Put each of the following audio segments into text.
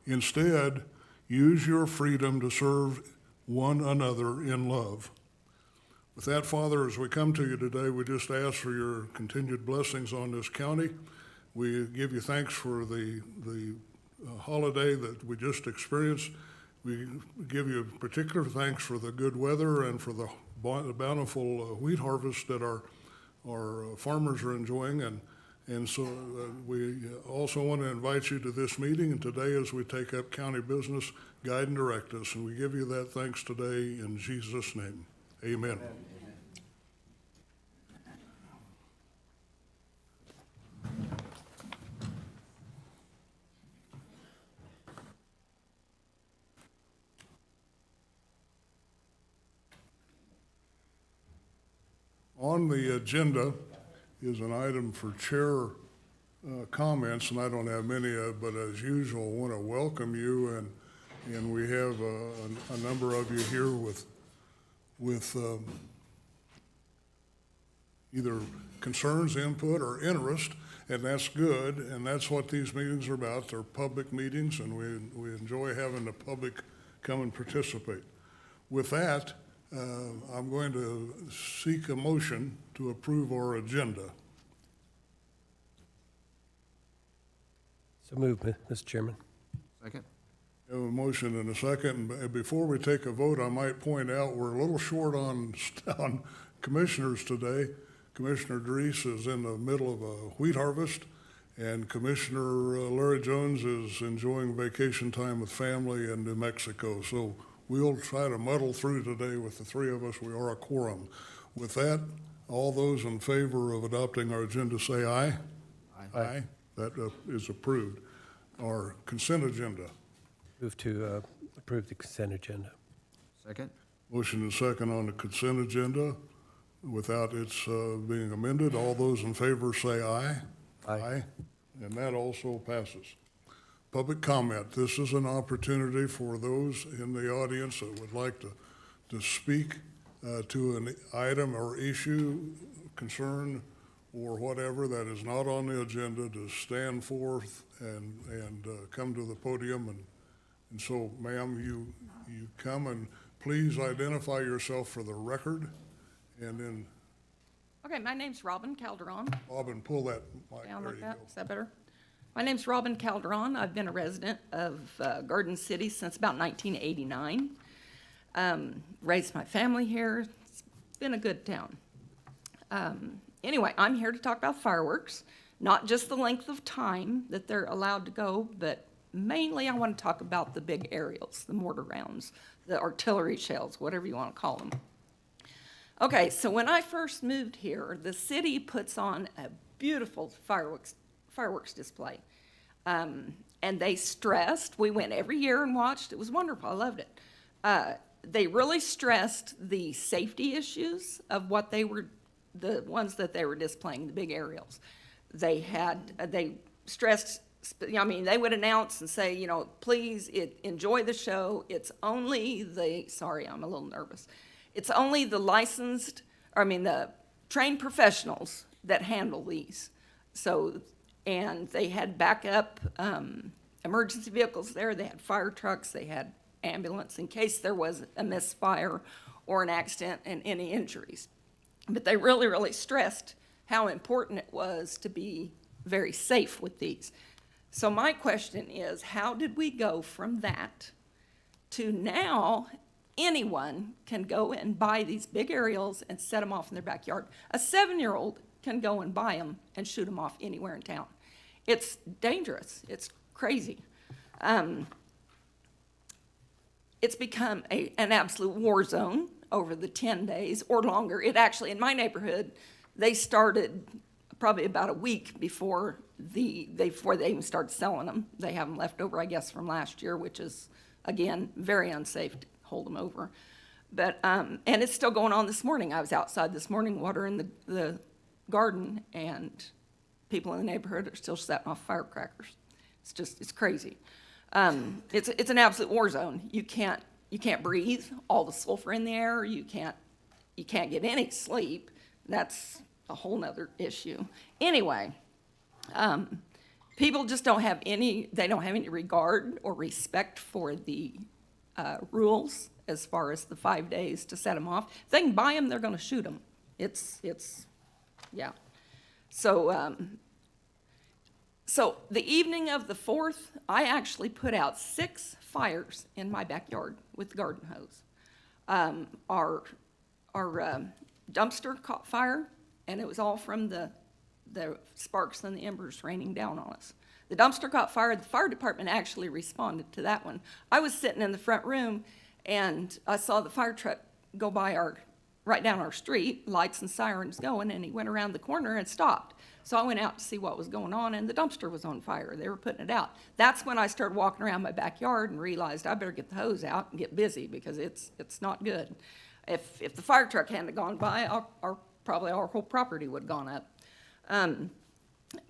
Instead, use your freedom to serve one another in love. With that, Father, as we come to you today, we just ask for your continued blessings on this county. We give you thanks for the holiday that we just experienced. We give you particular thanks for the good weather and for the bountiful wheat harvest that our farmers are enjoying. And so we also want to invite you to this meeting, and today as we take up county business, guide and direct us. And we give you that thanks today in Jesus' name. Amen. Amen. On the agenda is an item for chair comments, and I don't have many, but as usual, I want to welcome you, and we have a number of you here with either concerns, input, or interest, and that's good, and that's what these meetings are about. They're public meetings, and we enjoy having the public come and participate. With that, I'm going to seek a motion to approve our agenda. So moved, Mr. Chairman. Second. I have a motion and a second. And before we take a vote, I might point out we're a little short on commissioners today. Commissioner Dries is in the middle of a wheat harvest, and Commissioner Larry Jones is enjoying vacation time with family in New Mexico. So we'll try to muddle through today with the three of us. We are a quorum. With that, all those in favor of adopting our agenda say aye. Aye. Aye. That is approved. Our consent agenda. Move to approve the consent agenda. Second. Motion and second on the consent agenda without its being amended. All those in favor say aye. Aye. And that also passes. Public comment. This is an opportunity for those in the audience that would like to speak to an item or issue, concern, or whatever that is not on the agenda, to stand forth and come to the podium. And so, ma'am, you come and please identify yourself for the record, and then. Okay, my name's Robin Calderon. Robin, pull that mic. Down There like you that, go. is that better? My name's Robin Calderon. I've been a resident of Garden City since about 1989. Raised my family here. It's been a good town. Anyway, I'm here to talk about fireworks, not just the length of time that they're allowed to go, but mainly I want to talk about the big aerials, the mortar rounds, the artillery shells, whatever you want to call them. Okay, so when I first moved here, the city puts on a beautiful fireworks display. And they stressed, we went every year and watched, it was wonderful, I loved it. They really stressed the safety issues of what they were, the ones that they were displaying, the big aerials. They stressed, I mean, they would announce and say, please enjoy the show. It's only sorry, I'm a little nervous. It's only the the trained professionals that handle these. So, and they had backup emergency vehicles there. They had fire trucks. They had ambulance in case there was a misfire or an accident and any injuries. But they really, really stressed how important it was to be very safe with these. So my question is, how did we go from that to now anyone can go and buy these big aerials and set them off in their backyard? A 7-year-old can go and buy them and shoot them off anywhere in town. It's dangerous. It's crazy. It's become an absolute war zone over the 10 days or longer. It actually, in my neighborhood, they started probably about a week before they even started selling them. They have them left over, I guess, from last year, which is, again, very unsafe to hold them over. But, and it's still going on this morning. I was outside this morning watering the garden, and people in the neighborhood are still setting off firecrackers. It's crazy. It's an absolute war zone. You can't breathe. All the sulfur in the air. You can't get any sleep. That's a whole nother issue. Anyway, people just don't have any, they don't have any regard or respect for the rules as far as the 5 days to set them off. If they can buy them, they're gonna shoot them. Yeah. So, so the evening of the 4th, I actually put out 6 fires in my backyard with the garden hose. Our dumpster caught fire, and it was all from the sparks and the embers raining down on us. The dumpster caught fire. The fire department actually responded to that one. I was sitting in the front room, and I saw the fire truck go by right down our street, lights and sirens going, and he went around the corner and stopped. So I went out to see what was going on, and the dumpster was on fire. They were putting it out. That's when I started walking around my backyard and realized I better get the hose out and get busy because it's not good. If the fire truck hadn't gone by, probably our whole property would have gone up.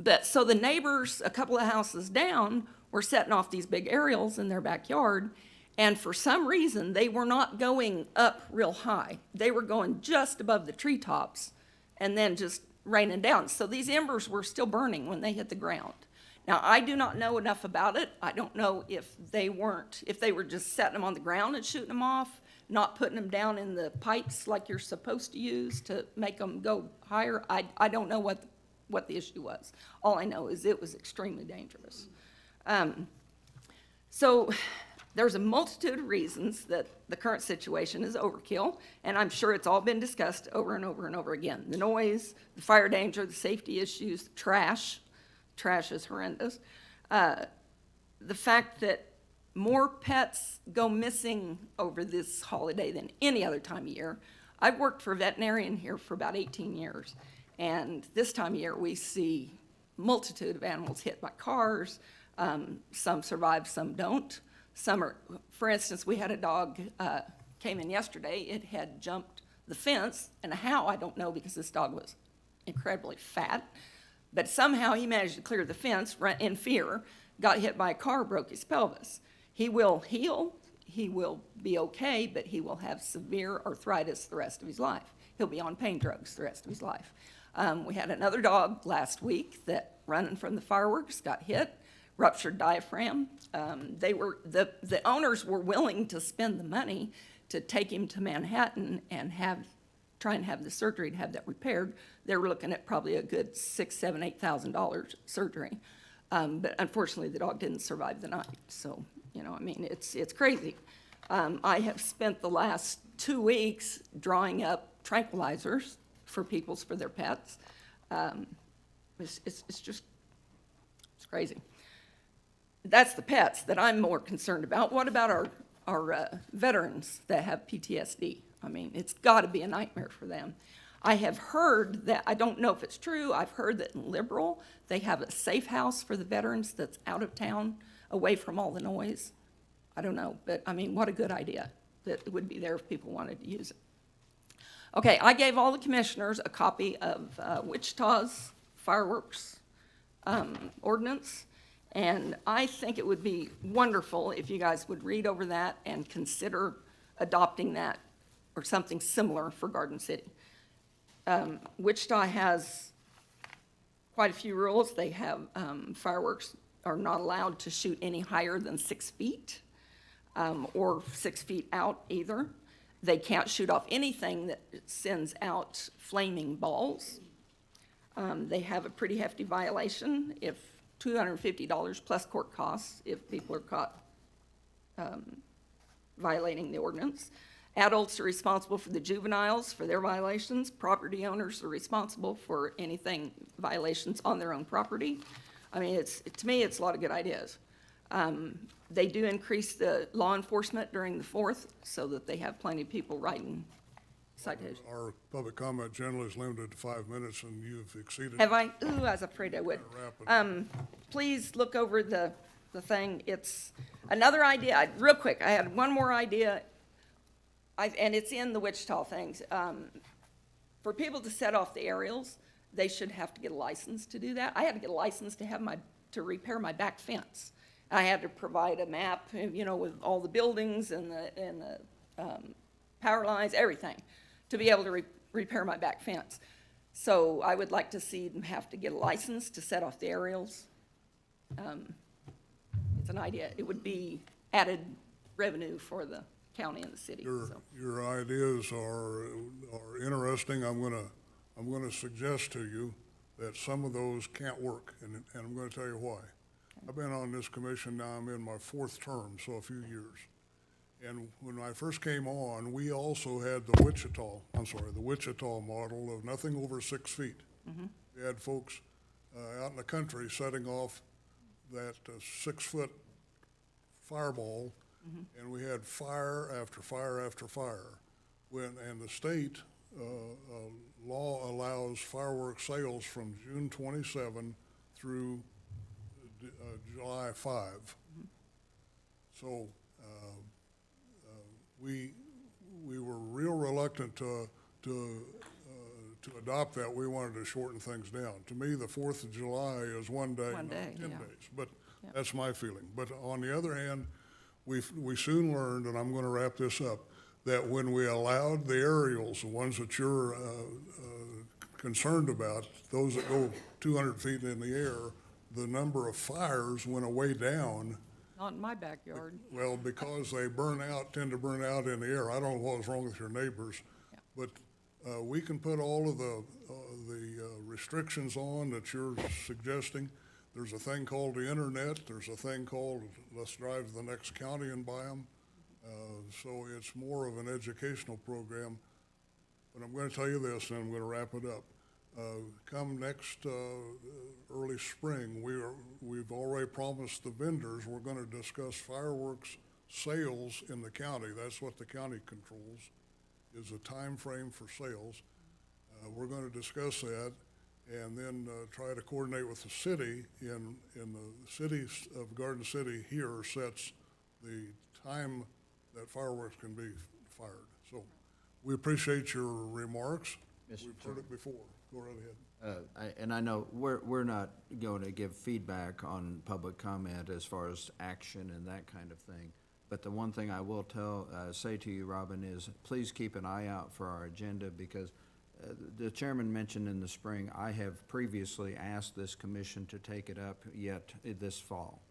But so the neighbors, a couple of houses down, were setting off these big aerials in their backyard, and for some reason, they were not going up real high. They were going just above the treetops and then just raining down. So these embers were still burning when they hit the ground. Now, I do not know enough about it. I don't know if they were just setting them on the ground and shooting them off, not putting them down in the pipes like you're supposed to use to make them go higher. I don't know what the issue was. All I know is it was extremely dangerous. So there's a multitude of reasons that the current situation is overkill, and I'm sure it's all been discussed over and over and over again. The noise, the fire danger, the safety issues, the trash. Trash is horrendous. The fact that more pets go missing over this holiday than any other time of year. I've worked for a veterinarian here for about 18 years, and this time of year we see multitude of animals hit by cars. Some survive, some don't. Some are, for instance, we had a dog came in yesterday. It had jumped the fence, and how, I don't know, because this dog was incredibly fat. But somehow he managed to clear the fence in fear, got hit by a car, broke his pelvis. He will heal, he will be okay, but he will have severe arthritis the rest of his life. He'll be on pain drugs the rest of his life. We had another dog last week that, running from the fireworks, got hit, ruptured diaphragm. The owners were willing to spend the money to take him to Manhattan and try and have the surgery to have that repaired. They were looking at probably a good $6,000, $7,000, $8,000 surgery. But unfortunately, the dog didn't survive the night. So, I mean, it's crazy. I have spent the last 2 weeks drawing up tranquilizers for their pets. It's crazy. That's the pets that I'm more concerned about. What about our veterans that have PTSD? I mean, it's got to be a nightmare for them. I have heard that, I don't know if it's true, I've heard that in Liberal, they have a safe house for the veterans that's out of town, away from all the noise. I don't know, but I mean, what a good idea that it would be there if people wanted to use it. Okay, I gave all the commissioners a copy of Wichita's fireworks ordinance, and I think it would be wonderful if you guys would read over that and consider adopting that or something similar for Garden City. Wichita has quite a few rules. They have fireworks are not allowed to shoot any higher than 6 feet or 6 feet out either. They can't shoot off anything that sends out flaming balls. They have a pretty hefty violation, if $250 plus court costs if people are caught violating the ordinance. Adults are responsible for the juveniles for their violations. Property owners are responsible for anything violations on their own property. I mean, to me, it's a lot of good ideas. They do increase the law enforcement during the 4th so that they have plenty of people writing citations. Our public comment generally is limited to 5 minutes, and you've exceeded. Have I? Ooh, I was afraid I would. Rapid. Please look over the thing. It's another idea. Real quick, I had one more idea, and it's in the Wichita things. For people to set off the aerials, they should have to get a license to do that. I had to get a license to repair my back fence. I had to provide a map, with all the buildings and the power lines, everything, to be able to repair my back fence. So I would like to see them have to get a license to set off the aerials. It's an idea. It would be added revenue for the county and the city, so. Your ideas are interesting. I'm gonna suggest to you that some of those can't work, and I'm gonna tell you why. I've been on this commission now, I'm in my 4th term, so a few years. And when I first came on, we also had the Wichita model of nothing over 6 feet. We had folks out in the country setting off that 6-foot fireball, and we had fire after fire after fire. And the state law allows fireworks sales from June 27 through July 5. So we were real reluctant to adopt that. We wanted to shorten things down. To me, the 4th of July is one day, One not day, 10 yeah. days. But Yeah. that's my feeling. But on the other hand, we soon learned, and I'm going to wrap this up, that when we allowed the aerials, the ones that you're concerned about, those that go 200 feet in the air, the number of fires went way down. Not in my backyard. Well, because they tend to burn out in the air. I don't know what was wrong with your neighbors, Yeah. but we can put all of the restrictions on that you're suggesting. There's a thing called the internet. There's a thing called let's drive to the next county and buy them. So it's more of an educational program. But I'm going to tell you this, and I'm going to wrap it up. Come next early spring, we've already promised the vendors we're going to discuss fireworks sales in the county. That's what the county controls, is a time frame for sales. We're going to discuss that and then try to coordinate with the city. In the city of Garden City here sets the time that fireworks can be fired. So we appreciate your remarks. Mr. We've heard it before. Go right ahead. And I know we're not going to give feedback on public comment as far as action and that kind of thing. But the one thing I will say to you, Robin, is please keep an eye out for our agenda, because the chairman mentioned in the spring, I have previously asked this commission to take it up yet this fall.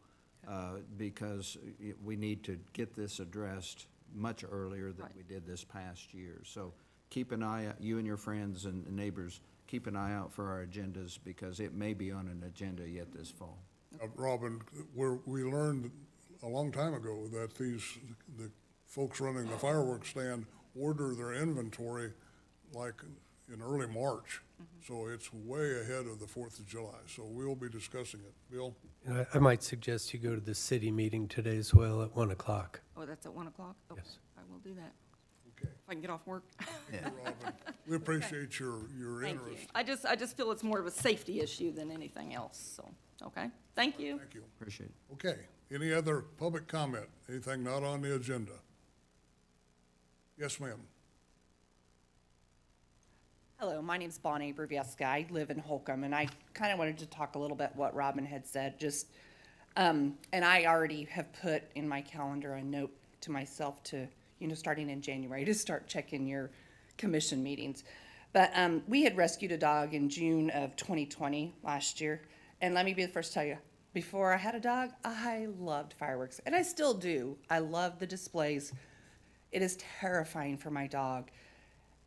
Because we need to get this addressed much earlier than Right. we did this past year. So keep an eye out, you and your friends and neighbors, keep an eye out for our agendas, because it may be on an agenda yet this fall. Robin, we learned a long time ago that the folks running the fireworks stand order their inventory like in early March. So it's way ahead of the 4th of July. So we'll be discussing it. Bill? And I might suggest you go to the city meeting today as well at 1 o'clock. Oh, that's at 1 o'clock? Okay, Yes. I will do that. Okay. If I can get off work. Robin, we appreciate your Thank you. interest. I just feel it's more of a safety issue than anything else, so, okay? Thank you. Thank you. Appreciate it. Okay. Any other public comment? Anything not on the agenda? Yes, ma'am. Hello, my name's Bonnie Bruvieska. I live in Holcomb, and I kind of wanted to talk a little bit what Robin had said, just, and I already have put in my calendar a note to myself to, starting in January, to start checking your commission meetings. But we had rescued a dog in June of 2020 last year, and let me be the first to tell you, before I had a dog, I loved fireworks, and I still do. I love the displays. It is terrifying for my dog.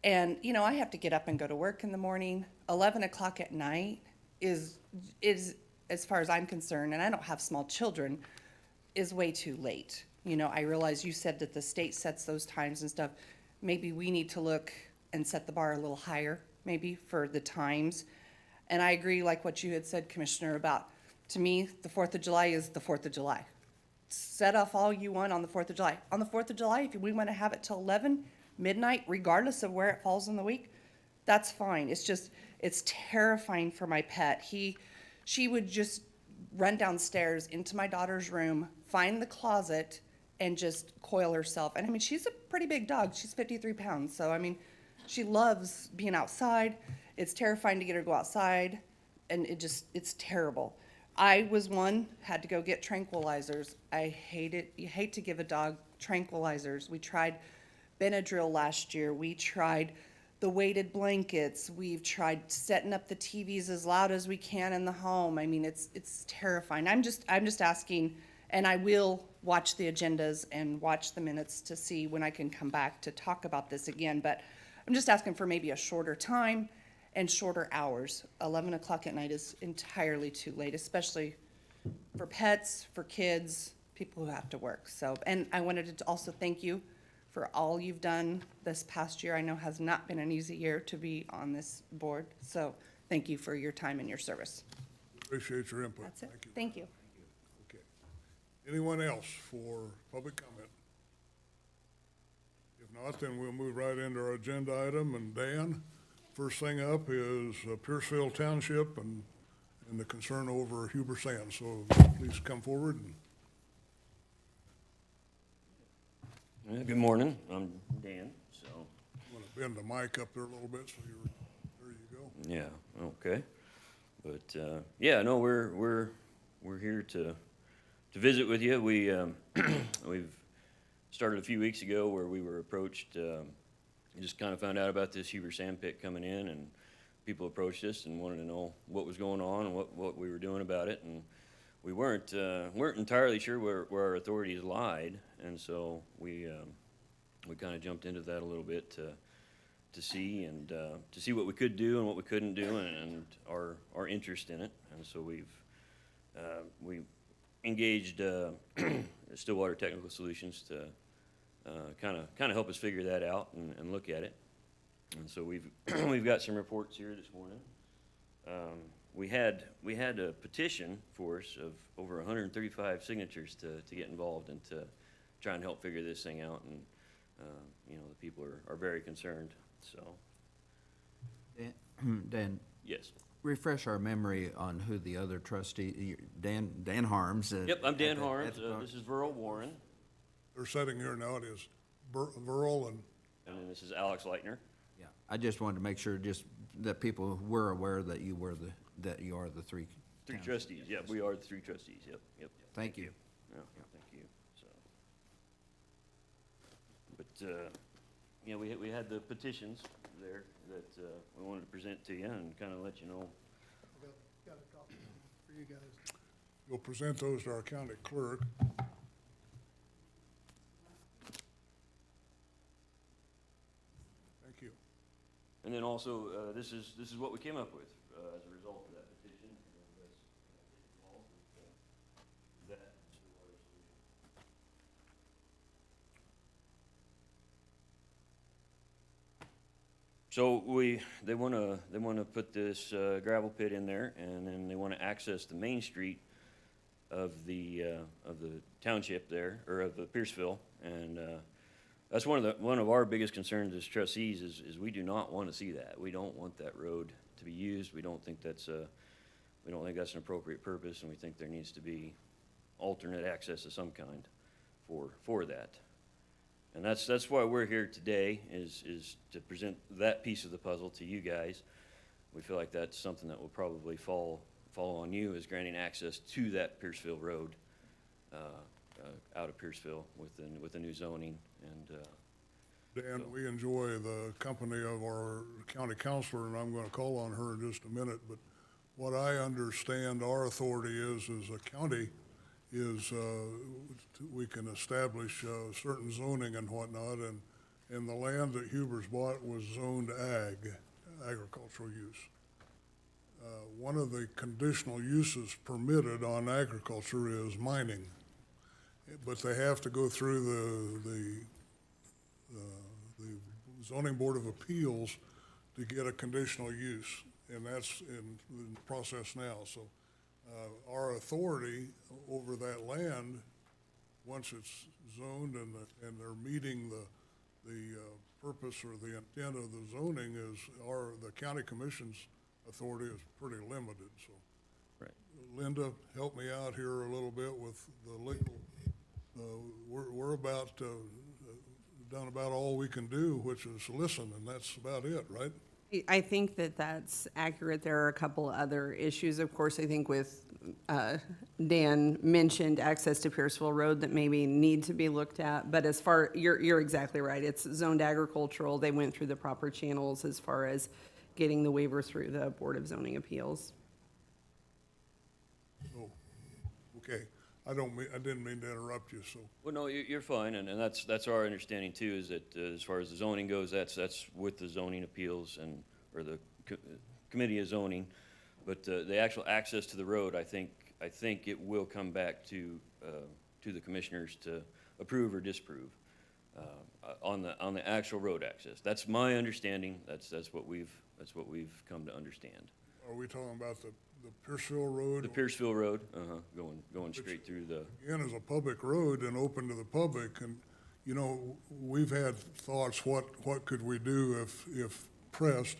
And, I have to get up and go to work in the morning. 11 o'clock at night is, as far as I'm concerned, and I don't have small children, is way too late. I realize you said that the state sets those times and stuff. Maybe we need to look and set the bar a little higher, maybe, for the times. And I agree, like what you had said, Commissioner, about, to me, the 4th of July is the 4th of July. Set off all you want on the 4th of July. On the 4th of July, if we want to have it till 11, midnight, regardless of where it falls in the week, that's fine. It's terrifying for my pet. She would just run downstairs into my daughter's room, find the closet, and just coil herself. And I mean, she's a pretty big dog. She's 53 pounds. So, I mean, she loves being outside. It's terrifying to get her to go outside. And it's terrible. I had to go get tranquilizers. I hate it. You hate to give a dog tranquilizers. We tried Benadryl last year. We tried the weighted blankets. We've tried setting up the TVs as loud as we can in the home. I mean, it's terrifying. I'm just asking, and I will watch the agendas and watch the minutes to see when I can come back to talk about this again, but I'm just asking for maybe a shorter time and shorter hours. 11 o'clock at night is entirely too late, especially for pets, for kids, people who have to work. So, and I wanted to also thank you for all you've done this past year. I know has not been an easy year to be on this board. So thank you for your time and your service. Appreciate your input. That's it. Thank you. Thank you. Okay. Anyone else for public comment? If not, then we'll move right into our agenda item. And Dan, first thing up is Pierceville Township and the concern over Huber Sand. So please come forward. Good morning, I'm Dan, so, I'm going to bend the mic up there a little bit so there you go. yeah, okay. But, yeah, no, we're here to visit with you. We've started a few weeks ago where we were approached, just kind of found out about this Huber Sand Pit coming in, and people approached us and wanted to know what was going on and what we were doing about it, and we weren't entirely sure where our authorities lied, and so we kind of jumped into that a little bit to see what we could do and what we couldn't do, and our interest in it. And so we engaged Stillwater Technical Solutions to kind of help us figure that out and look at it. And so we've got some reports here this morning. We had a petition force of over 135 signatures to get involved and to try and help figure this thing out, and you know, the people are very concerned. So Dan, yes. refresh our memory on who the other trustee, Dan Harms. Yep, I'm Dan at Harms. the- This is Verl Warren, They're sitting here now. It is Verl and and then this is Alex Leitner. Yeah, I just wanted to make sure just that people were aware that you are the three. Three townships. trustees. Yeah, we are the three trustees. Yep. Thank you. Yeah, thank you. So, but yeah, we had the petitions there that we wanted to present to you and kind of let you know. Got a copy for you guys. you'll present those to our county clerk. Thank you. And then also, this is what we came up with as a result of that petition. That. So they want to put this gravel pit in there, and then they want to access the main street of the township there, or of the Pierceville, and that's one of our biggest concerns as trustees is we do not want to see that. We don't want that road to be used. We don't think that's an appropriate purpose, and we think there needs to be alternate access of some kind for that. And that's why we're here today, is to present that piece of the puzzle to you guys. We feel like that's something that will probably fall on you, is granting access to that Pierceville Road out of Pierceville with the new zoning. And Dan, we enjoy the company of our county counselor, and I'm going to call on her in just a minute, but what I understand our authority is as a county is we can establish certain zoning and whatnot, and the land that Huber's bought was zoned agricultural use. One of the conditional uses permitted on agriculture is mining, but they have to go through the Zoning Board of Appeals to get a conditional use, and that's in the process now. So our authority over that land, once it's zoned and they're meeting the purpose or the intent of the zoning, is the county commission's authority is pretty limited. So, right. Linda, help me out here a little bit with the legal. We're about done about all we can do, which is listen, and that's about it, right? I think that that's accurate. There are a couple other issues, of course. I think with Dan mentioned access to Pierceville Road that maybe need to be looked at, but as far, you're exactly right. It's zoned agricultural. They went through the proper channels as far as getting the waiver through the Board of Zoning Appeals. So, okay, I didn't mean to interrupt you, so, Well, no, you're fine, and that's our understanding too, is that as far as the zoning goes, that's with the zoning appeals or the committee of zoning. But the actual access to the road, I think it will come back to the commissioners to approve or disapprove on the actual road access. That's my understanding. That's what we've come to understand. are we talking about the Pierceville Road? The Pierceville Road, going straight through the, Again, is a public road and open to the public, and, you know, we've had thoughts, what could we do if pressed?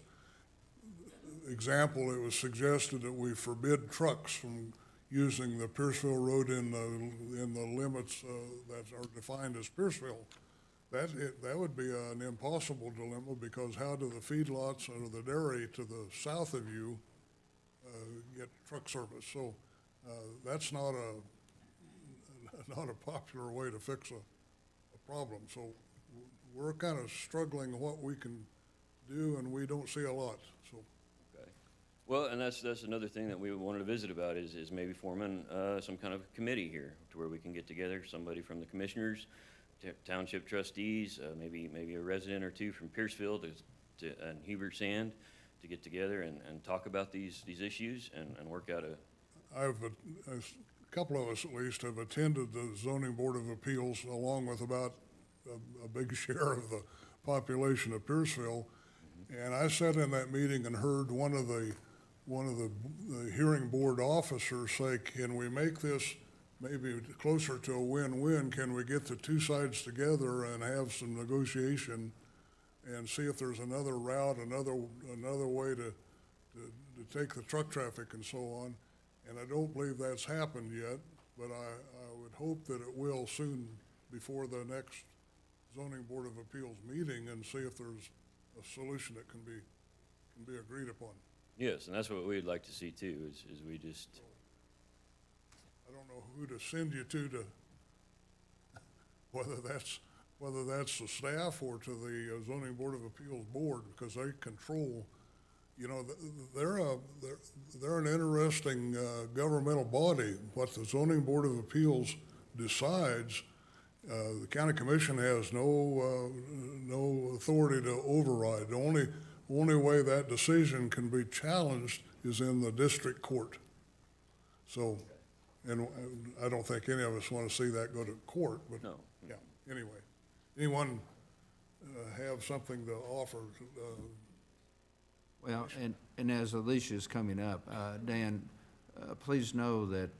Example, it was suggested that we forbid trucks from using the Pierceville Road in the limits that are defined as Pierceville. That would be an impossible dilemma, because how do the feedlots or the dairy to the south of you get truck service? So that's not a popular way to fix a problem. So we're kind of struggling what we can do, and we don't see a lot, so. okay. Well, and that's another thing that we wanted to visit about is maybe forming some kind of committee here to where we can get together, somebody from the commissioners, township trustees, maybe a resident or two from Pierceville and Hubert Sand to get together and talk about these issues and work out A couple of us at least have attended the zoning board of appeals, along with about a big share of the population of Pierceville. And I sat in that meeting and heard one of the hearing board officers say, can we make this maybe closer to a win-win? Can we get the two sides together and have some negotiation and see if there's another route, another way to take the truck traffic and so on? And I don't believe that's happened yet, but I would hope that it will soon, before the next zoning board of appeals meeting, and see if there's a solution that can be agreed upon. Yes, and that's what we'd like to see too, is we just, I don't know who to send you to, whether that's the staff or to the zoning board of appeals board, because they control, you know, they're an interesting governmental body. What the zoning board of appeals decides, the county commission has no authority to override. The only way that decision can be challenged is in the district court. So, and I don't think any of us want to see that go to court, but no. yeah, anyway. Anyone have something to offer? Well, and as Alicia's coming up, Dan, please know that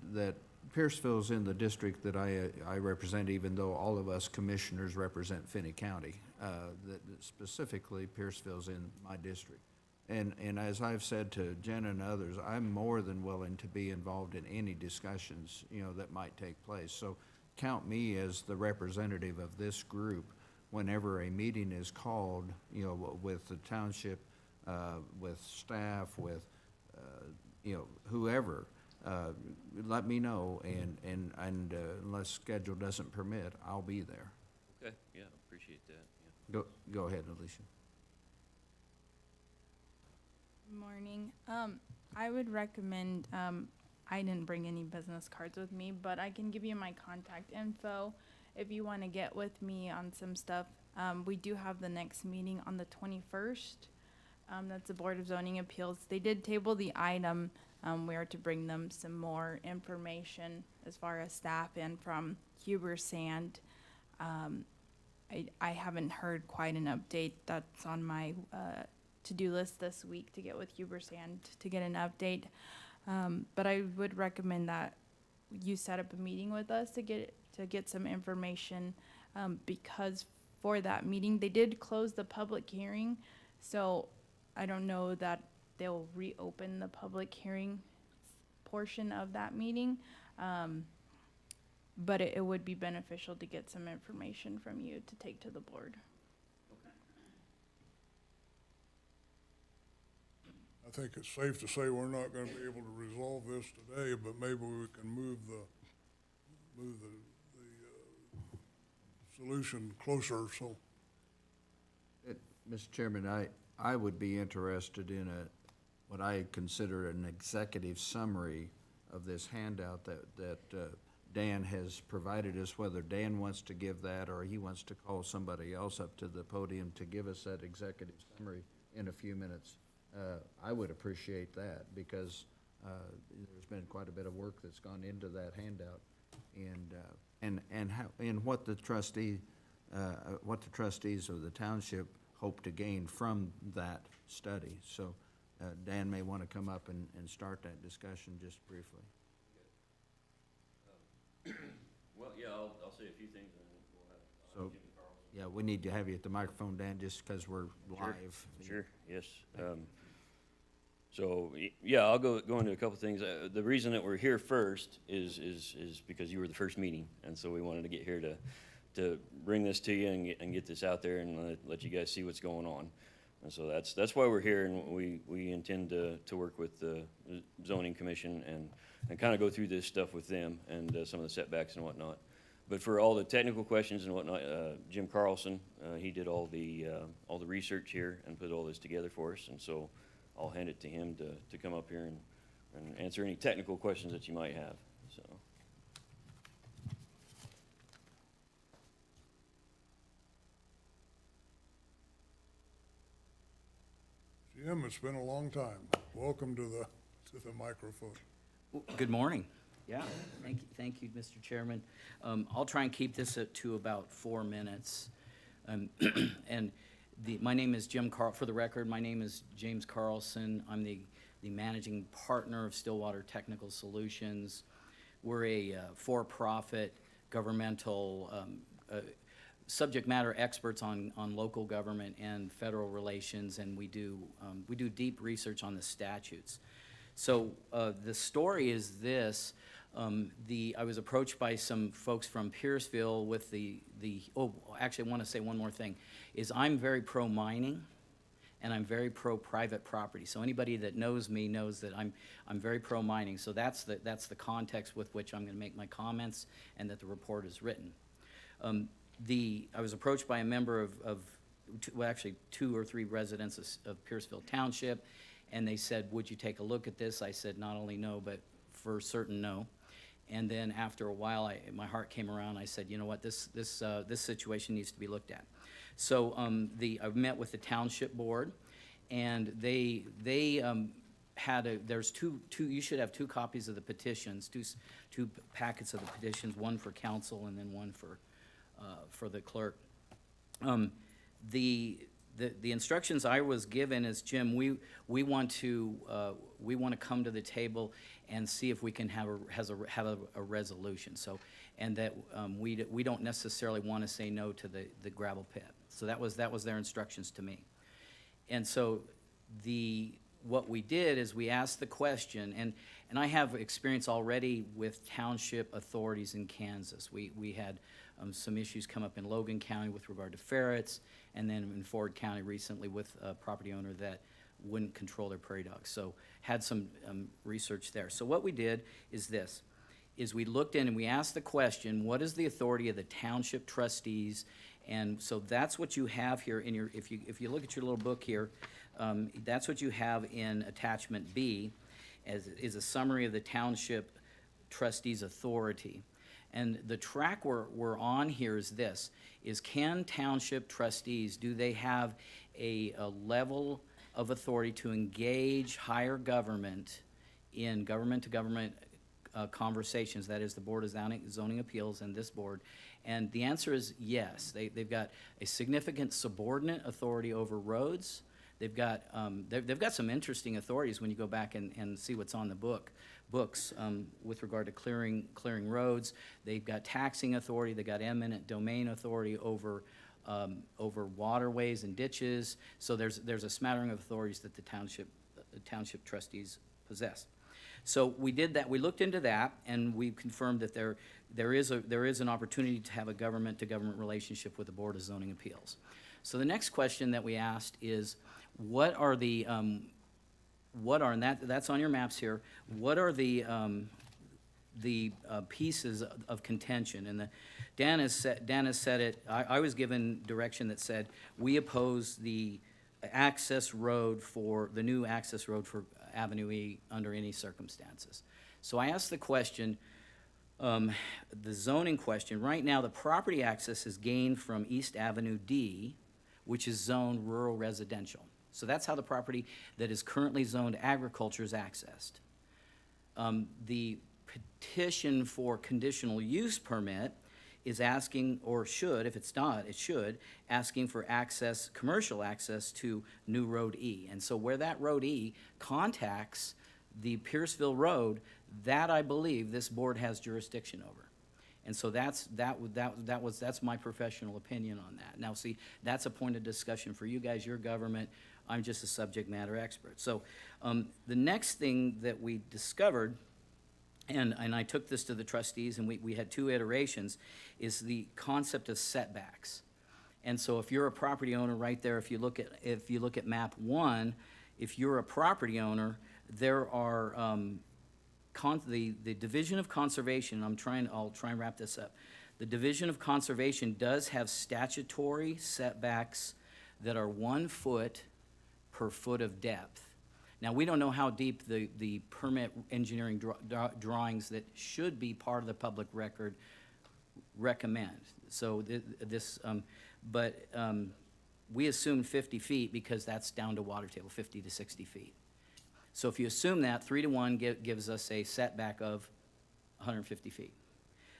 Pierceville's in the district that I represent, even though all of us commissioners represent Finney County. That specifically, Pierceville's in my district. And as I've said to Jen and others, I'm more than willing to be involved in any discussions, you know, that might take place. So count me as the representative of this group whenever a meeting is called, you know, with the township, with staff, with, you know, whoever. Let me know, and unless schedule doesn't permit, I'll be there. Okay, yeah, appreciate that, yeah. Go ahead, Alicia. Morning. I would recommend, I didn't bring any business cards with me, but I can give you my contact info if you want to get with me on some stuff. We do have the next meeting on the 21st. That's the Board of Zoning Appeals. They did table the item. We are to bring them some more information as far as staff and from Huber Sand. I haven't heard quite an update. That's on my to-do list this week, to get with Huber Sand to get an update. But I would recommend that you set up a meeting with us to get some information, because for that meeting, they did close the public hearing, so I don't know that they'll reopen the public hearing portion of that meeting. But it would be beneficial to get some information from you to take to the board. I I think it's safe to say we're not gonna be able to resolve this today, but maybe we can move the solution closer, so. Mr. Chairman, I would be interested in what I consider an executive summary of this handout that Dan has provided us, whether Dan wants to give that or he wants to call somebody else up to the podium to give us that executive summary in a few minutes. I would appreciate that because there's been quite a bit of work that's gone into that handout, and what the trustees of the township hope to gain from that study. So Dan may want to come up and start that discussion just briefly. Well, yeah, I'll say a few things and then we'll have So, Jimmy Carlson. yeah, we need to have you at the microphone, Dan, just because we're live. Sure, yes. Yeah, I'll go into a couple things. The reason that we're here first is because you were the first meeting, and so we wanted to get here to bring this to you and get this out there and let you guys see what's going on. And so that's why we're here, and we intend to work with the zoning commission and kind of go through this stuff with them and some of the setbacks and whatnot. But for all the technical questions and whatnot, Jim Carlson, he did all the research here and put all this together for us, and so I'll hand it to him to come up here and answer any technical questions that you might have, so. Jim, it's been a long time. Welcome to the microphone. Good morning. Yeah, thank you, Mr. Chairman. I'll try and keep this to about 4 minutes. And my name is Jim for the record, my name is James Carlson. I'm the managing partner of Stillwater Technical Solutions. We're a for-profit governmental subject matter experts on local government and federal relations, and we do deep research on the statutes. So the story is this. I was approached by some folks from Pierceville with actually I want to say one more thing, is I'm very pro-mining and I'm very pro-private property. So anybody that knows me knows that I'm very pro-mining. So that's the context with which I'm going to make my comments and that the report is written. I was approached by a member actually 2 or 3 residents of Pierceville Township, and they said, would you take a look at this? I said, not only no, but for certain no. And then after a while, my heart came around. I said, you know what, this situation needs to be looked at. So I met with the township board, and they there's two. You should have 2 copies of the petitions, two packets of the petitions, one for council and then one for the clerk. The instructions I was given is, Jim, we want to come to the table and see if we can have a resolution. So, and that we don't necessarily want to say no to the gravel pit. So that was their instructions to me. And so what we did is we asked the question, and I have experience already with township authorities in Kansas. We had some issues come up in Logan County with regard to ferrets, and then in Ford County recently with a property owner that wouldn't control their prairie dogs. So had some research there. So what we did is we looked in and we asked the question, what is the authority of the township trustees? And so that's what you have here in your, if you look at your little book here, that's what you have in attachment B, is a summary of the township trustees' authority. And the track we're on here is this, is can township trustees, do they have a level of authority to engage higher government in government-to-government conversations, that is the Board of Zoning Appeals and this board? And the answer is yes. They've got a significant subordinate authority over roads. They've got some interesting authorities when you go back and see what's on the books with regard to clearing roads. They've got taxing authority. They've got eminent domain authority over waterways and ditches. So there's a smattering of authorities that the township trustees possess. So we did that. We looked into that, and we confirmed that there is an opportunity to have a government-to-government relationship with the Board of Zoning Appeals. So the next question that we asked is, what are the what are, and that's on your maps here, what are the pieces of contention? And Dan has said it, I was given direction that said, we oppose the access road the new access road for Avenue E under any circumstances. So I asked the question, the zoning question. Right now, the property access is gained from East Avenue D, which is zoned rural residential. So that's how the property that is currently zoned agriculture is accessed. The petition for conditional use permit is asking, or should, if it's not, it should, asking for access, commercial access to New Road E. And so where that Road E contacts the Pierceville Road, that I believe this board has jurisdiction over. And so that's my professional opinion on that. Now, see, that's a point of discussion for you guys, your government. I'm just a subject matter expert. So the next thing that we discovered, and I took this to the trustees, and we had 2 iterations, is the concept of setbacks. And so if you're a property owner right there, if you look at map 1, if you're a property owner, there are the Division of Conservation, I'll try and wrap this up. The Division of Conservation does have statutory setbacks that are 1 foot per foot of depth. Now, we don't know how deep the permit engineering drawings that should be part of the public record recommend. So we assume 50 feet because that's down to water table, 50 to 60 feet. So if you assume that, 3 to 1 gives us a setback of 150 feet.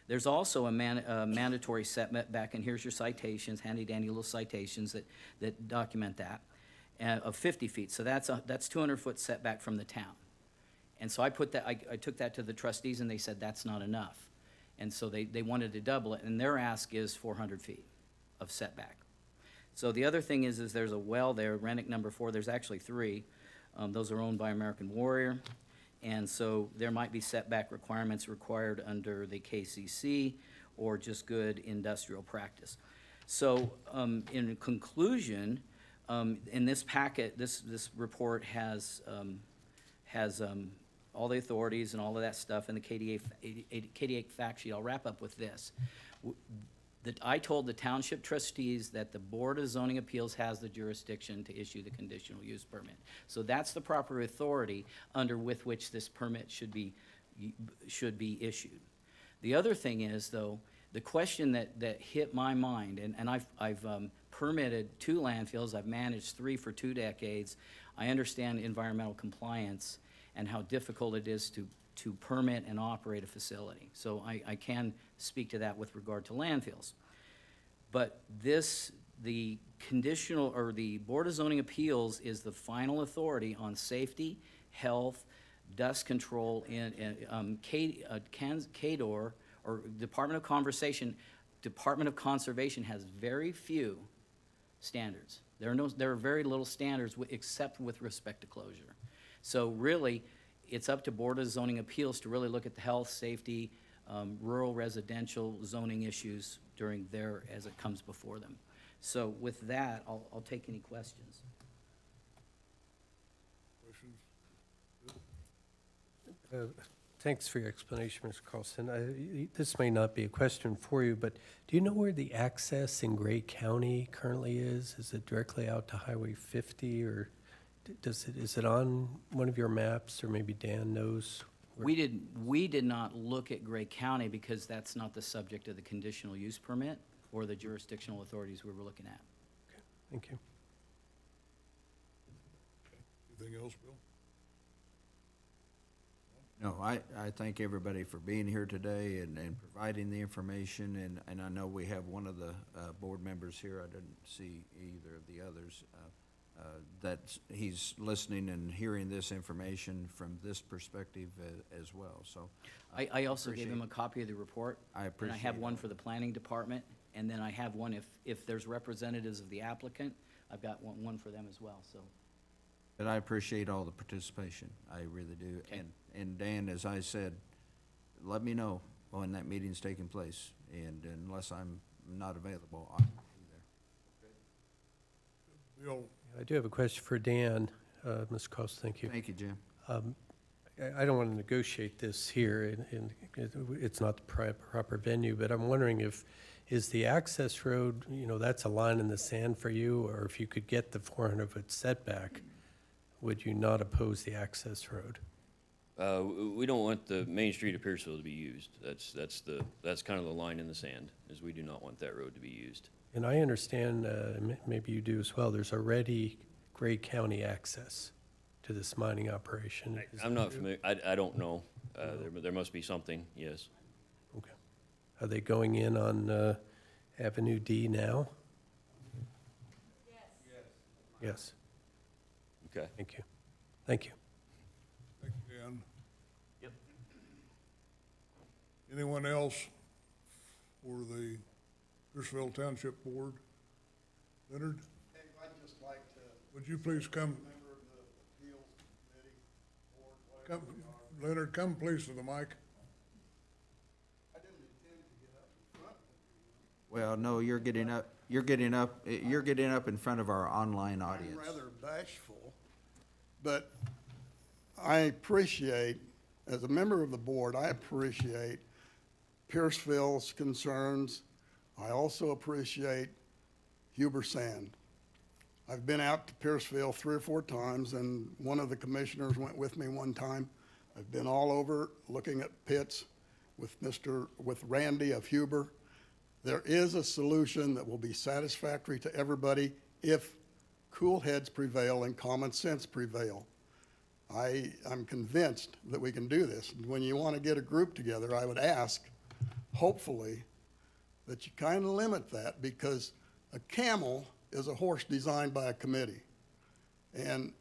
There's also a mandatory setback, and here's your citations, handy-dandy little citations that document that, of 50 feet. So that's 200-foot setback from the town. And so I took that to the trustees, and they said that's not enough. And so they wanted to double it, and their ask is 400 feet of setback. So the other thing is there's a well there, Rennick number 4, there's actually 3. Those are owned by American Warrior. And so there might be setback requirements required under the KCC or just good industrial practice. So in conclusion, in this packet, this report has all the authorities and all of that stuff in the KDA fact sheet. I'll wrap up with this. I told the township trustees that the Board of Zoning Appeals has the jurisdiction to issue the conditional use permit. So that's the proper authority with which this permit should be issued. The other thing is, though, the question that hit my mind, and I've permitted 2 landfills, I've managed 3 for 2 decades. I understand environmental compliance and how difficult it is to permit and operate a facility. So I can speak to that with regard to landfills. But the conditional, or the Board of Zoning Appeals is the final authority on safety, health, dust control, and CADOR, or Department of Conservation has very few standards. There are very little standards except with respect to closure. So really, it's up to Board of Zoning Appeals to really look at the health, safety, rural residential zoning issues as it comes before them. So with that, I'll take any questions. Thanks for your explanation, Mr. Carlson. This may not be a question for you, but do you know where the access in Gray County currently is? Is it directly out to Highway 50, or is it on one of your maps, or maybe Dan knows? We did not look at Gray County because that's not the subject of the conditional use permit or the jurisdictional authorities we were looking at. Okay, thank you. Anything else, Bill? No, I thank everybody for being here today and providing the information, and I know we have one of the board members here, I didn't see either of the others, that he's listening and hearing this information from this perspective as well, so. I also gave him a copy of the report. I appreciate And I have one that. for the planning department, and then I have one if there's representatives of the applicant, I've got one for them as well, so. But I appreciate all the participation, I really do. Okay. And Dan, as I said, let me know when that meeting's taking place, and unless I'm not available, I'll be there. Bill, I do have a question for Dan. Mr. Cost, thank you. Thank you, Jim. I don't want to negotiate this here, and it's not the proper venue, but I'm wondering if, is the access road, that's a line in the sand for you, or if you could get the 400-foot setback, would you not oppose the access road? We don't want the main street of Pierceville to be used. That's kind of the line in the sand, is we do not want that road to be used. And I understand, maybe you do as well, there's already Gray County access to this mining operation. Is I'm that not true? familiar, I don't know. There must be something, yes. Okay. Are they going in on Avenue D now? Yes. Okay. Thank you. Thank you. Thank you, Dan. Yep. Anyone else for the Pierceville Township Board? Leonard, I'd just like to, would you please come? member of the appeals committee, board, Come, whatever we are. Leonard, come please to the mic. I didn't intend to get up in front of you. Well, no, you're getting up in front of our online audience. I'm rather bashful, but I appreciate, as a member of the board, I appreciate Pierceville's concerns. I also appreciate Huber Sand. I've been out to Pierceville 3 or 4 times, and one of the commissioners went with me one time. I've been all over looking at pits with Randy of Huber. There is a solution that will be satisfactory to everybody if cool heads prevail and common sense prevail. I'm convinced that we can do this. When you want to get a group together, I would ask, hopefully, that you kind of limit that, because a camel is a horse designed by a committee. And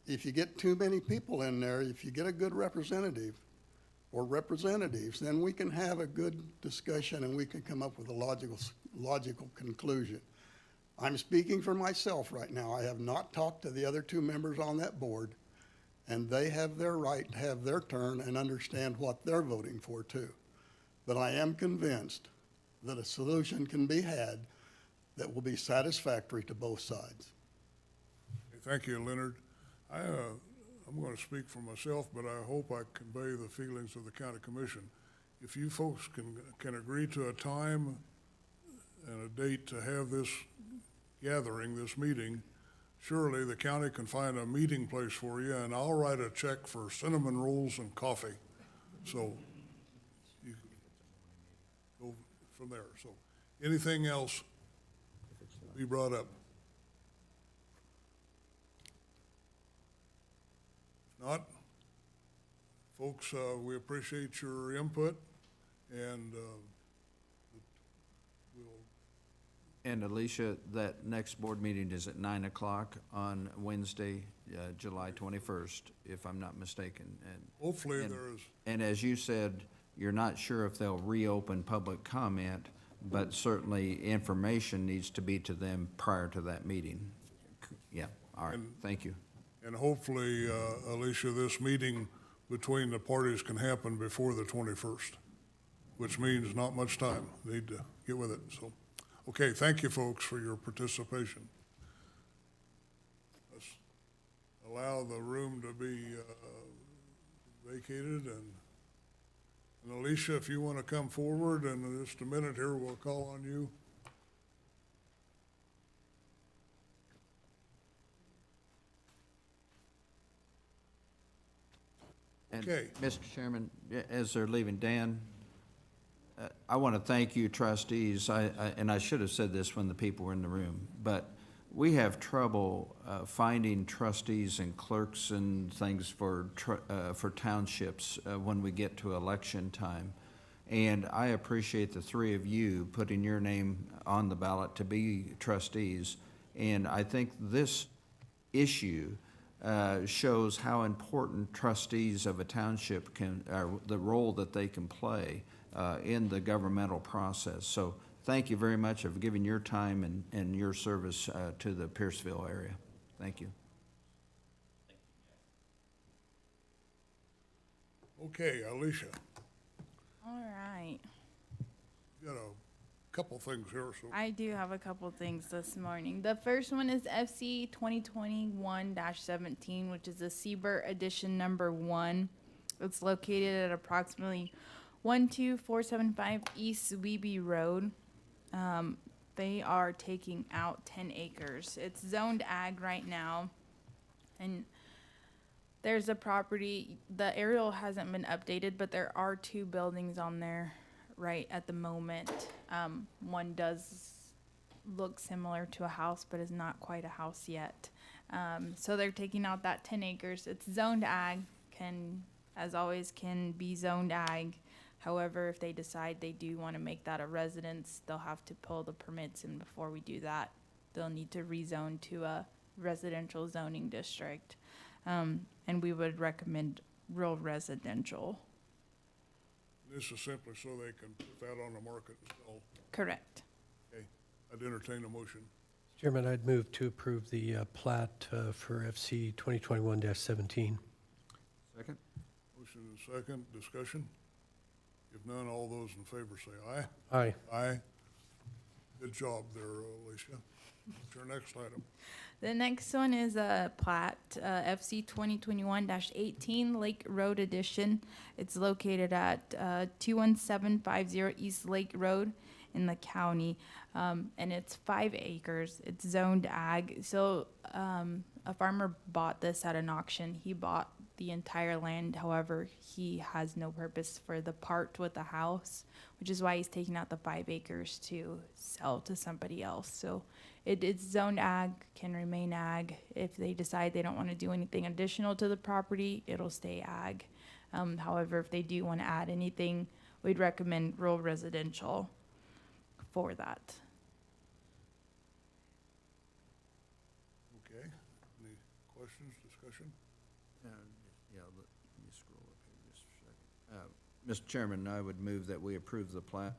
if you get too many people in there, if you get a good representative or representatives, then we can have a good discussion and we can come up with a logical conclusion. I'm speaking for myself right now. I have not talked to the other 2 members on that board, and they have their right to have their turn and understand what they're voting for too. But I am convinced that a solution can be had that will be satisfactory to both sides. Thank you, Leonard. I'm going to speak for myself, but I hope I convey the feelings of the county commission. If you folks can agree to a time and a date to have this gathering, this meeting, surely the county can find a meeting place for you, and I'll write a check for cinnamon rolls and coffee. So you can go from there. So anything else be brought up? If not, folks, we appreciate your input, and we'll. And Alicia, that next board meeting is at 9 o'clock on Wednesday, July 21st, if I'm not mistaken. And Hopefully and- there is. And as you said, you're not sure if they'll reopen public comment, but certainly information needs to be to them prior to that meeting. Yeah, all right, thank you. And hopefully, Alicia, this meeting between the parties can happen before the 21st, which means not much time. Need to get with it, so. Okay, thank you, folks, for your participation. Let's allow the room to be vacated, and Alicia, if you want to come forward, and in just a minute here, we'll call on you. And, Okay. Mr. Chairman, as they're leaving, Dan, I want to thank you trustees, and I should have said this when the people were in the room, but we have trouble finding trustees and clerks and things for townships when we get to election time. And I appreciate the 3 of you putting your name on the ballot to be trustees. And I think this issue shows how important trustees of a township the role that they can play in the governmental process. So thank you very much for giving your time and your service to the Pierceville area. Thank you. Okay, Alicia, All right. you got a couple things here, so. I do have a couple things this morning. The first one is FC 2021-17, which is the Siebert edition number 1. It's located at approximately 12475 East Weeby Road. They are taking out 10 acres. It's zoned ag right now. And there's a property, the aerial hasn't been updated, but there are 2 buildings on there right at the moment. One does look similar to a house, but is not quite a house yet. So they're taking out that 10 acres. It's zoned ag, as always, can be zoned ag. However, if they decide they do want to make that a residence, they'll have to pull the permits, and before we do that, they'll need to rezone to a residential zoning district. And we would recommend rural residential. This is simply so they can put that on the market and sell. Correct. Okay, I'd entertain a motion. Chairman, I'd move to approve the plat for FC 2021-17. Second? Motion and second, discussion. If none, all those in favor say aye. Aye. Aye. Good job there, Alicia. What's your next item? The next one is a plat, FC 2021-18 Lake Road Edition. It's located at 21750 East Lake Road in the county, and it's 5 acres. It's zoned ag. So a farmer bought this at an auction. He bought the entire land. However, he has no purpose for the part with the house, which is why he's taking out the 5 acres to sell to somebody else. So it's zoned ag, can remain ag. If they decide they don't want to do anything additional to the property, it'll stay ag. However, if they do want to add anything, we'd recommend rural residential for that. Okay, any questions, discussion? Yeah, let me scroll up here just a second. Mr. Chairman, I would move that we approve the plat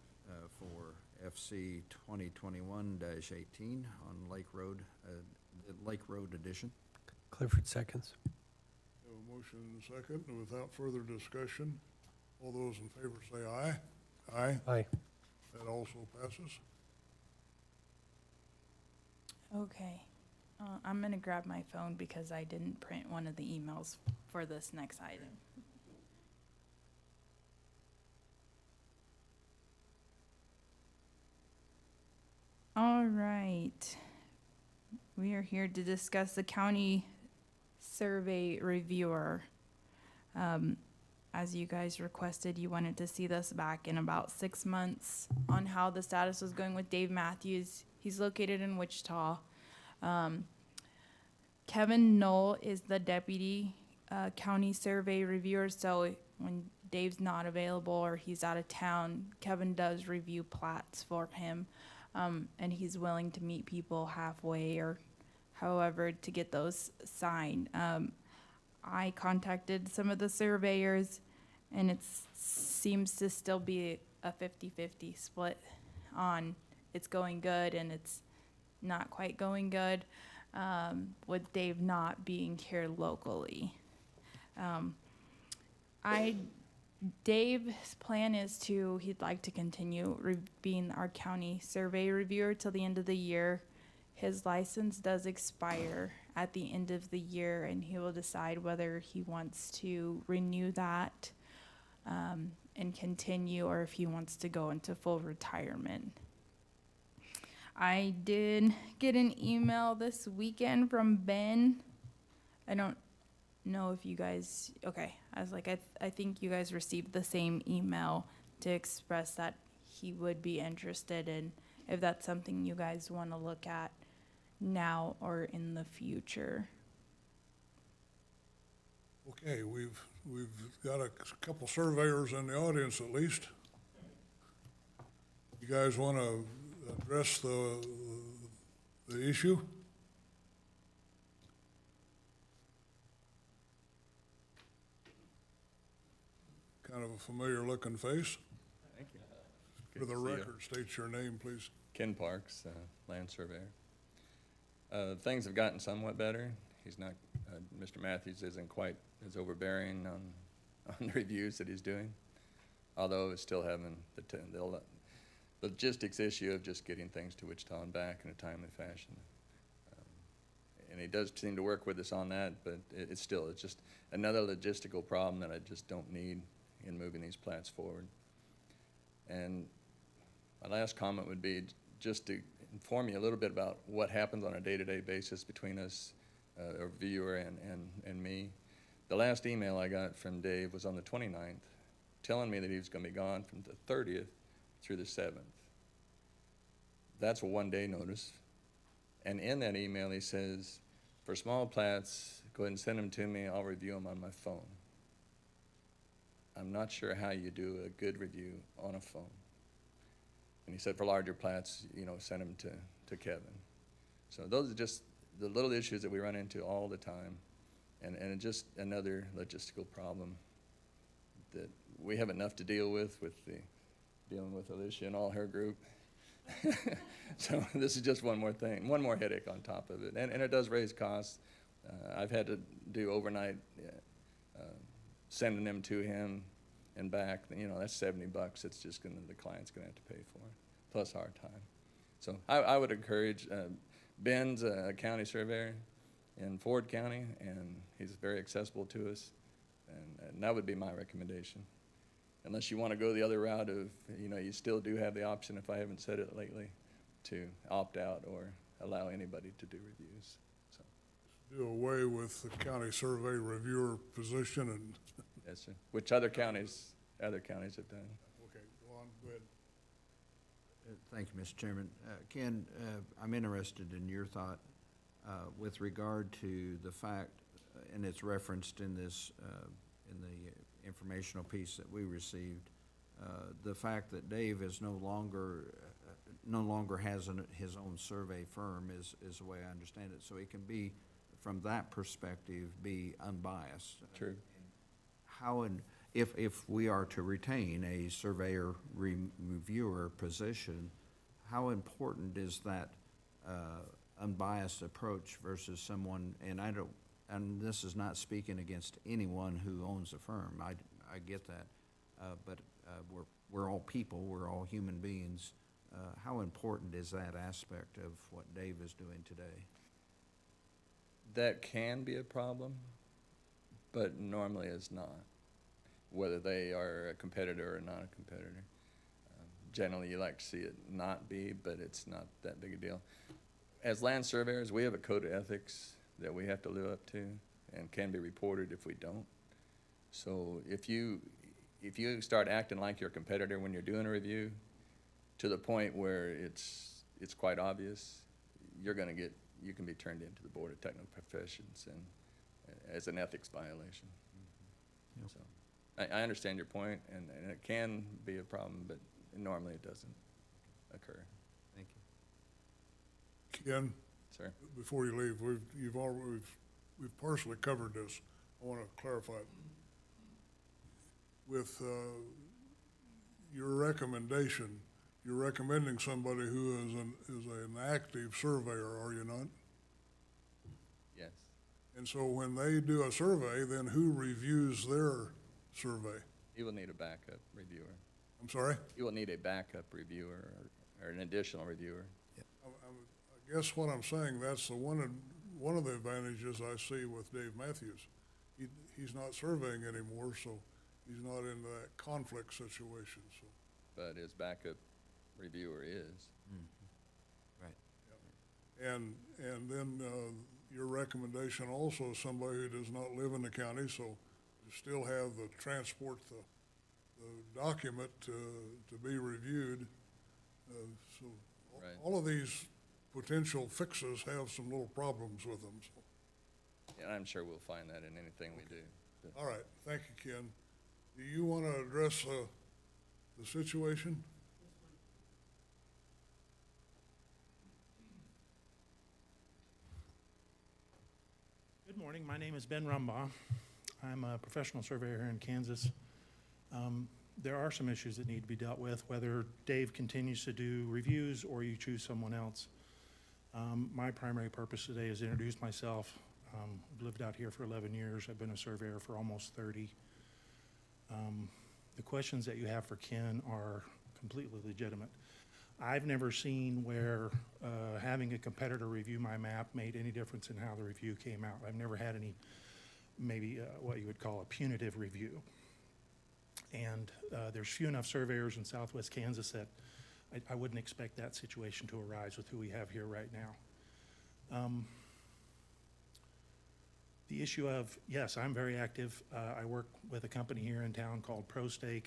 for FC 2021-18 on Lake Road, the Lake Road Edition. Clifford seconds. We have a motion and a second, and without further discussion, all those in favor say aye. Aye. Aye. That also passes. Okay. I'm gonna grab my phone because I didn't print one of the emails for this next item. All right. We are here to discuss the county survey reviewer. As you guys requested, you wanted to see this back in about 6 months on how the status was going with Dave Matthews. He's located in Wichita. Kevin Knoll is the deputy county survey reviewer, so when Dave's not available or he's out of town, Kevin does review plats for him, and he's willing to meet people halfway or however to get those signed. I contacted some of the surveyors, and it seems to still be a 50-50 split on it's going good and it's not quite going good, with Dave not being here locally. Dave's plan is he'd like to continue being our county survey reviewer till the end of the year. His license does expire at the end of the year, and he will decide whether he wants to renew that and continue, or if he wants to go into full retirement. I did get an email this weekend from Ben. I don't know if you guys, okay, I was like, I think you guys received the same email to express that he would be interested in, if that's something you guys want to look at now or in the future. Okay, we've got a couple surveyors in the audience at least. You guys want to address the issue? Kind of a familiar looking face. Thank you. For Good the to see you. record, state your name, please. Ken Parks, land surveyor. Things have gotten somewhat better. He's not, Mr. Matthews isn't quite as overbearing on the reviews that he's doing, although it's still having logistics issue of just getting things to Wichita and back in a timely fashion. And he does seem to work with us on that, but it's just another logistical problem that I just don't need in moving these plats forward. And my last comment would be just to inform you a little bit about what happens on a day-to-day basis between us, a viewer and me. The last email I got from Dave was on the 29th, telling me that he was going to be gone from the 30th through the 7th. That's a one-day notice. And in that email, he says, for small plats, go ahead and send them to me. I'll review them on my phone. I'm not sure how you do a good review on a phone. And he said for larger plats, send them to Kevin. So those are just the little issues that we run into all the time. And just another logistical problem that we have enough to deal with dealing with Alicia and all her group. So this is just one more thing, one more headache on top of it. And it does raise costs. I've had to do overnight sending them to him and back. That's $70. It's just the client's gonna have to pay for it, plus our time. So I would encourage, Ben's a county surveyor in Ford County, and he's very accessible to us, and that would be my recommendation. Unless you want to go the other route of, you still do have the option, if I haven't said it lately, to opt out or allow anybody to do reviews. So, Do away with the county survey reviewer position and, yes, sir. Which other counties have done. okay, go on, go ahead. Thank you, Mr. Chairman. Ken, I'm interested in your thought with regard to the fact, and it's referenced in this, in the informational piece that we received, the fact that Dave is no longer has his own survey firm is the way I understand it. So he can be, from that perspective, be unbiased. True. If we are to retain a surveyor reviewer position, how important is that unbiased approach versus someone, and this is not speaking against anyone who owns a firm, I get that, but we're all people, we're all human beings. How important is that aspect of what Dave is doing today? That can be a problem, but normally is not, whether they are a competitor or not a competitor. Generally, you like to see it not be, but it's not that big a deal. As land surveyors, we have a code of ethics that we have to live up to and can be reported if we don't. So if you start acting like your competitor when you're doing a review, to the point where it's quite obvious, you can be turned into the Board of Technical Professions and as an ethics violation. Yep. So I understand your point, and it can be a problem, but normally it doesn't occur. Thank you. Ken, Sir? before you leave, we've partially covered this. I want to clarify it. With your recommendation, you're recommending somebody who is an active surveyor, are you not? Yes. And so when they do a survey, then who reviews their survey? You will need a backup reviewer. I'm sorry? You will need a backup reviewer or an additional reviewer. I guess what I'm saying, that's one of the advantages I see with Dave Matthews. He's not surveying anymore, so he's not in that conflict situation, so. But his backup reviewer is. Right. And then your recommendation also is somebody who does not live in the county, so you still have the transport the document to be reviewed. So Right. all of these potential fixes have some little problems with them, so. And I'm sure we'll find that in anything we do. But All right, thank you, Ken. Do you want to address the situation? Good morning. My name is Ben Rumbaugh. I'm a professional surveyor here in Kansas. There are some issues that need to be dealt with, whether Dave continues to do reviews or you choose someone else. My primary purpose today is to introduce myself. I've lived out here for 11 years. I've been a surveyor for almost 30. The questions that you have for Ken are completely legitimate. I've never seen where having a competitor review my map made any difference in how the review came out. I've never had any, maybe what you would call a punitive review. And there's few enough surveyors in southwest Kansas that I wouldn't expect that situation to arise with who we have here right now. The issue of, yes, I'm very active. I work with a company here in town called ProStake.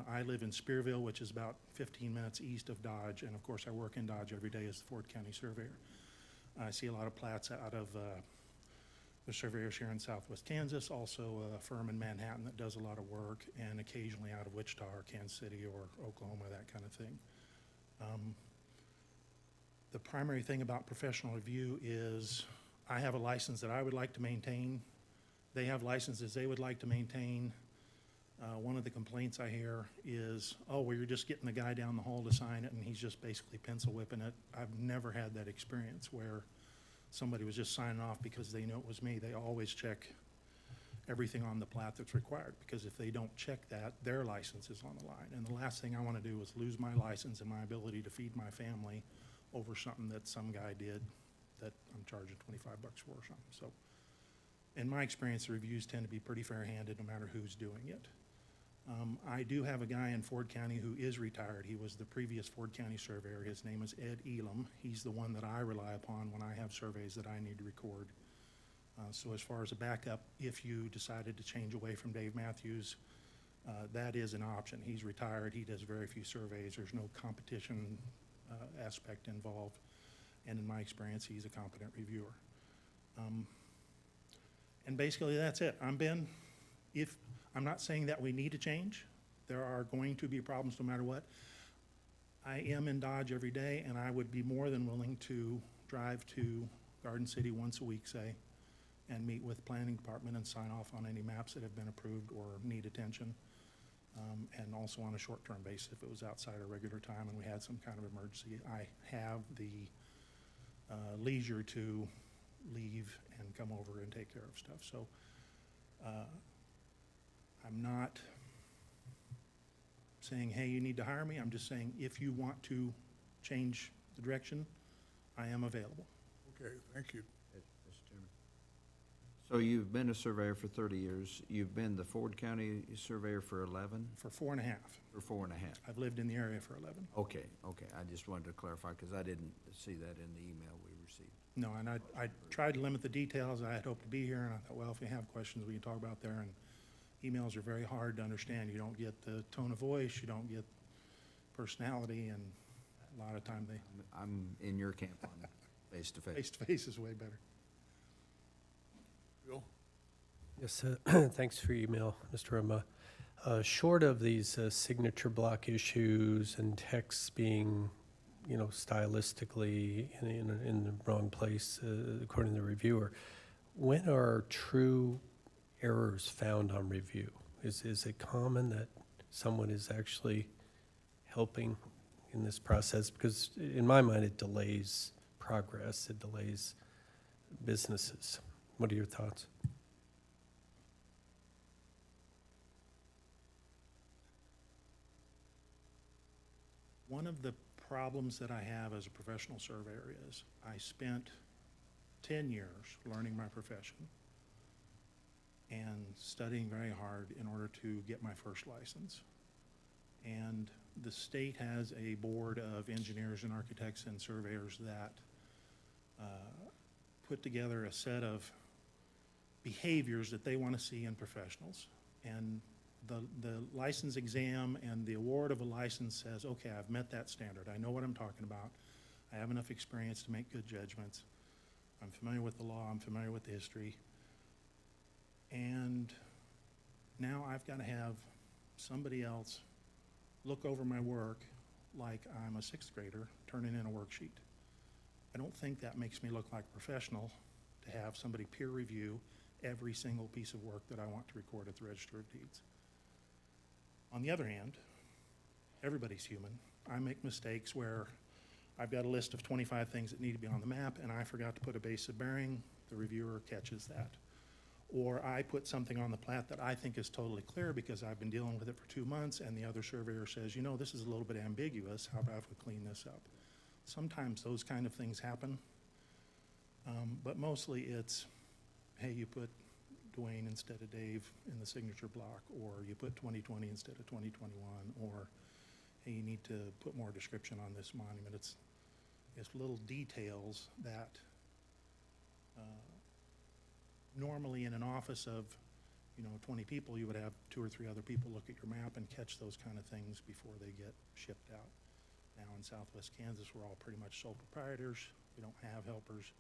I live in Spearville, which is about 15 minutes east of Dodge, and of course I work in Dodge every day as the Ford County Surveyor. I see a lot of plats out of the surveyors here in southwest Kansas, also a firm in Manhattan that does a lot of work, and occasionally out of Wichita or Kansas City or Oklahoma, that kind of thing. The primary thing about professional review is I have a license that I would like to maintain. They have licenses they would like to maintain. One of the complaints I hear is, oh, well, you're just getting the guy down the hall to sign it and he's just basically pencil whipping it. I've never had that experience where somebody was just signing off because they know it was me. They always check everything on the plat that's required, because if they don't check that, their license is on the line. And the last thing I want to do is lose my license and my ability to feed my family over something that some guy did that I'm charging $25 for or something. So in my experience, the reviews tend to be pretty fair-handed no matter who's doing it. I do have a guy in Ford County who is retired. He was the previous Ford County surveyor. His name is Ed Elam. He's the one that I rely upon when I have surveys that I need to record. So as far as a backup, if you decided to change away from Dave Matthews, that is an option. He's retired. He does very few surveys. There's no competition aspect involved. And in my experience, he's a competent reviewer. And basically, that's it. I'm Ben. I'm not saying that we need to change. There are going to be problems no matter what. I am in Dodge every day, and I would be more than willing to drive to Garden City once a week, say, and meet with the planning department and sign off on any maps that have been approved or need attention. And also on a short-term basis if it was outside our regular time and we had some kind of emergency. I have the leisure to leave and come over and take care of stuff. So I'm not saying, hey, you need to hire me. I'm just saying, if you want to change the direction, I am available. Okay, thank you. Mr. Chairman. So you've been a surveyor for 30 years. You've been the Ford County surveyor for 11? For 4.5. For 4.5. I've lived in the area for 11. Okay. I just wanted to clarify because I didn't see that in the email we received. No, and I tried to limit the details. I had hoped to be here, and I thought, well, if we have questions, we can talk about there. And emails are very hard to understand. You don't get the tone of voice, you don't get personality, and a lot of time I'm in your camp on face-to-face. face-to-face is way better. Bill? Yes, thanks for your email, Mr. Rama. Short of these signature block issues and texts being, stylistically in the wrong place, according to the reviewer, when are true errors found on review? Is it common that someone is actually helping in this process? Because in my mind, it delays progress, it delays businesses. What are your thoughts? One of the problems that I have as a professional surveyor is I spent 10 years learning my profession and studying very hard in order to get my first license. And the state has a board of engineers and architects and surveyors that put together a set of behaviors that they want to see in professionals. And the license exam and the award of a license says, okay, I've met that standard. I know what I'm talking about. I have enough experience to make good judgments. I'm familiar with the law. I'm familiar with the history. And now I've got to have somebody else look over my work like I'm a sixth grader turning in a worksheet. I don't think that makes me look like a professional to have somebody peer review every single piece of work that I want to record at the Register of Deeds. On the other hand, everybody's human. I make mistakes where I've got a list of 25 things that need to be on the map and I forgot to put a base of bearing. The reviewer catches that. Or I put something on the plat that I think is totally clear because I've been dealing with it for 2 months, and the other surveyor says, you know, this is a little bit ambiguous, how about if we clean this up? Sometimes those kind of things happen, but mostly it's, hey, you put Dwayne instead of Dave in the signature block, or you put 2020 instead of 2021, or, hey, you need to put more description on this monument. It's little details that normally in an office of, 20 people, you would have 2 or 3 other people look at your map and catch those kind of things before they get shipped out. Now in Southwest Kansas, we're all pretty much sole proprietors. We don't have helpers.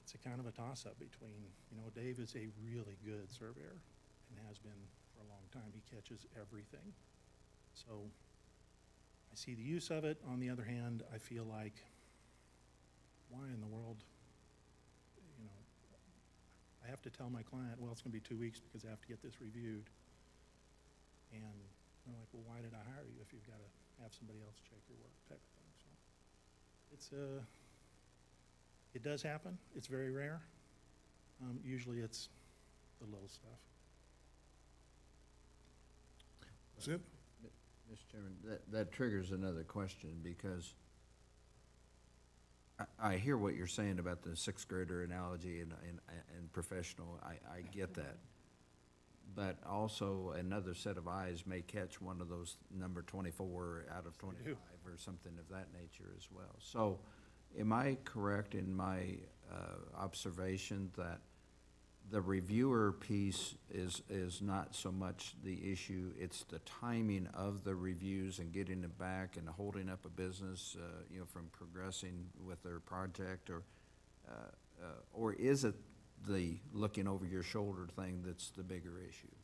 It's a kind of a toss-up between, Dave is a really good surveyor and has been for a long time. He catches everything. So I see the use of it. On the other hand, I feel like, why in the world, I have to tell my client, well, it's gonna be 2 weeks because I have to get this reviewed. And they're like, well, why did I hire you if you've gotta have somebody else check your work, type of thing, so. It's, it does happen. It's very rare. Usually it's the little stuff. That's it? Mr. Chairman, that triggers another question, because I hear what you're saying about the sixth grader analogy and professional. I get that. But also another set of eyes may catch one of those number 24 out of 25 or something of that nature as well. So am I correct in my observation that the reviewer piece is not so much the issue, it's the timing of the reviews and getting it back and holding up a business, from progressing with their project, or is it the looking over your shoulder thing that's the bigger issue?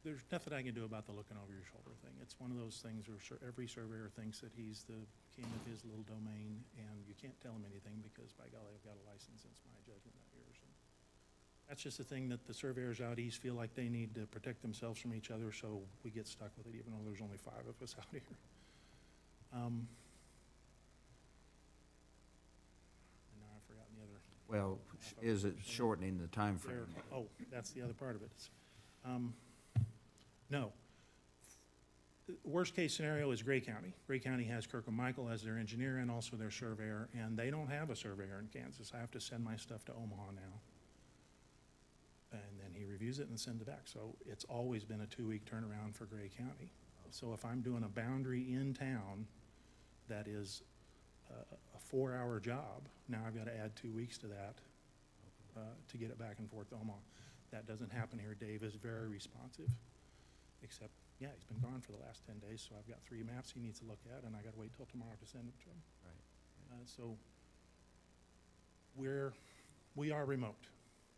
There's nothing I can do about the looking over your shoulder thing. It's one of those things where every surveyor thinks that he's the king of his little domain, and you can't tell him anything because, by golly, I've got a license, it's my judgment, not yours. And that's just the thing that the surveyors out east feel like they need to protect themselves from each other, so we get stuck with it, even though there's only 5 of us out here. And now I've forgotten the other. Well, is it shortening the time frame? Oh, that's the other part of it. No. Worst case scenario is Gray County. Gray County has Kirkham Michael as their engineer and also their surveyor, and they don't have a surveyor in Kansas. I have to send my stuff to Omaha now. And then he reviews it and sends it back. So it's always been a 2-week turnaround for Gray County. So if I'm doing a boundary in town that is a 4-hour job, now I've got to add 2 weeks to that to get it back and forth to Omaha. That doesn't happen here. Dave is very responsive, except, yeah, he's been gone for the last 10 days, so I've got 3 maps he needs to look at, and I got to wait till tomorrow to send them to him. Right. So we are remote.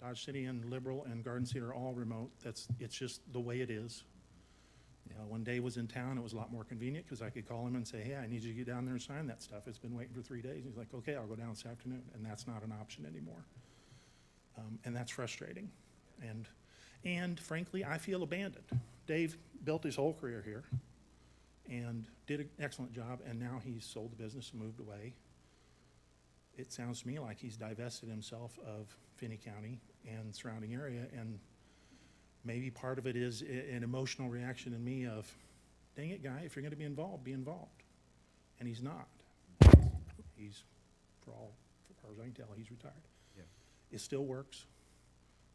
Dodge City and Liberal and Garden City are all remote. It's just the way it is. When Dave was in town, it was a lot more convenient because I could call him and say, hey, I need you to get down there and sign that stuff. It's been waiting for 3 days. He's like, okay, I'll go down this afternoon. And that's not an option anymore. And that's frustrating. And frankly, I feel abandoned. Dave built his whole career here and did an excellent job, and now he's sold the business and moved away. It sounds to me like he's divested himself of Finney County and surrounding area, and maybe part of it is an emotional reaction in me of, dang it, guy, if you're gonna be involved, be involved. And he's not. He's, for far as I can tell, he's retired. Yeah. It still works.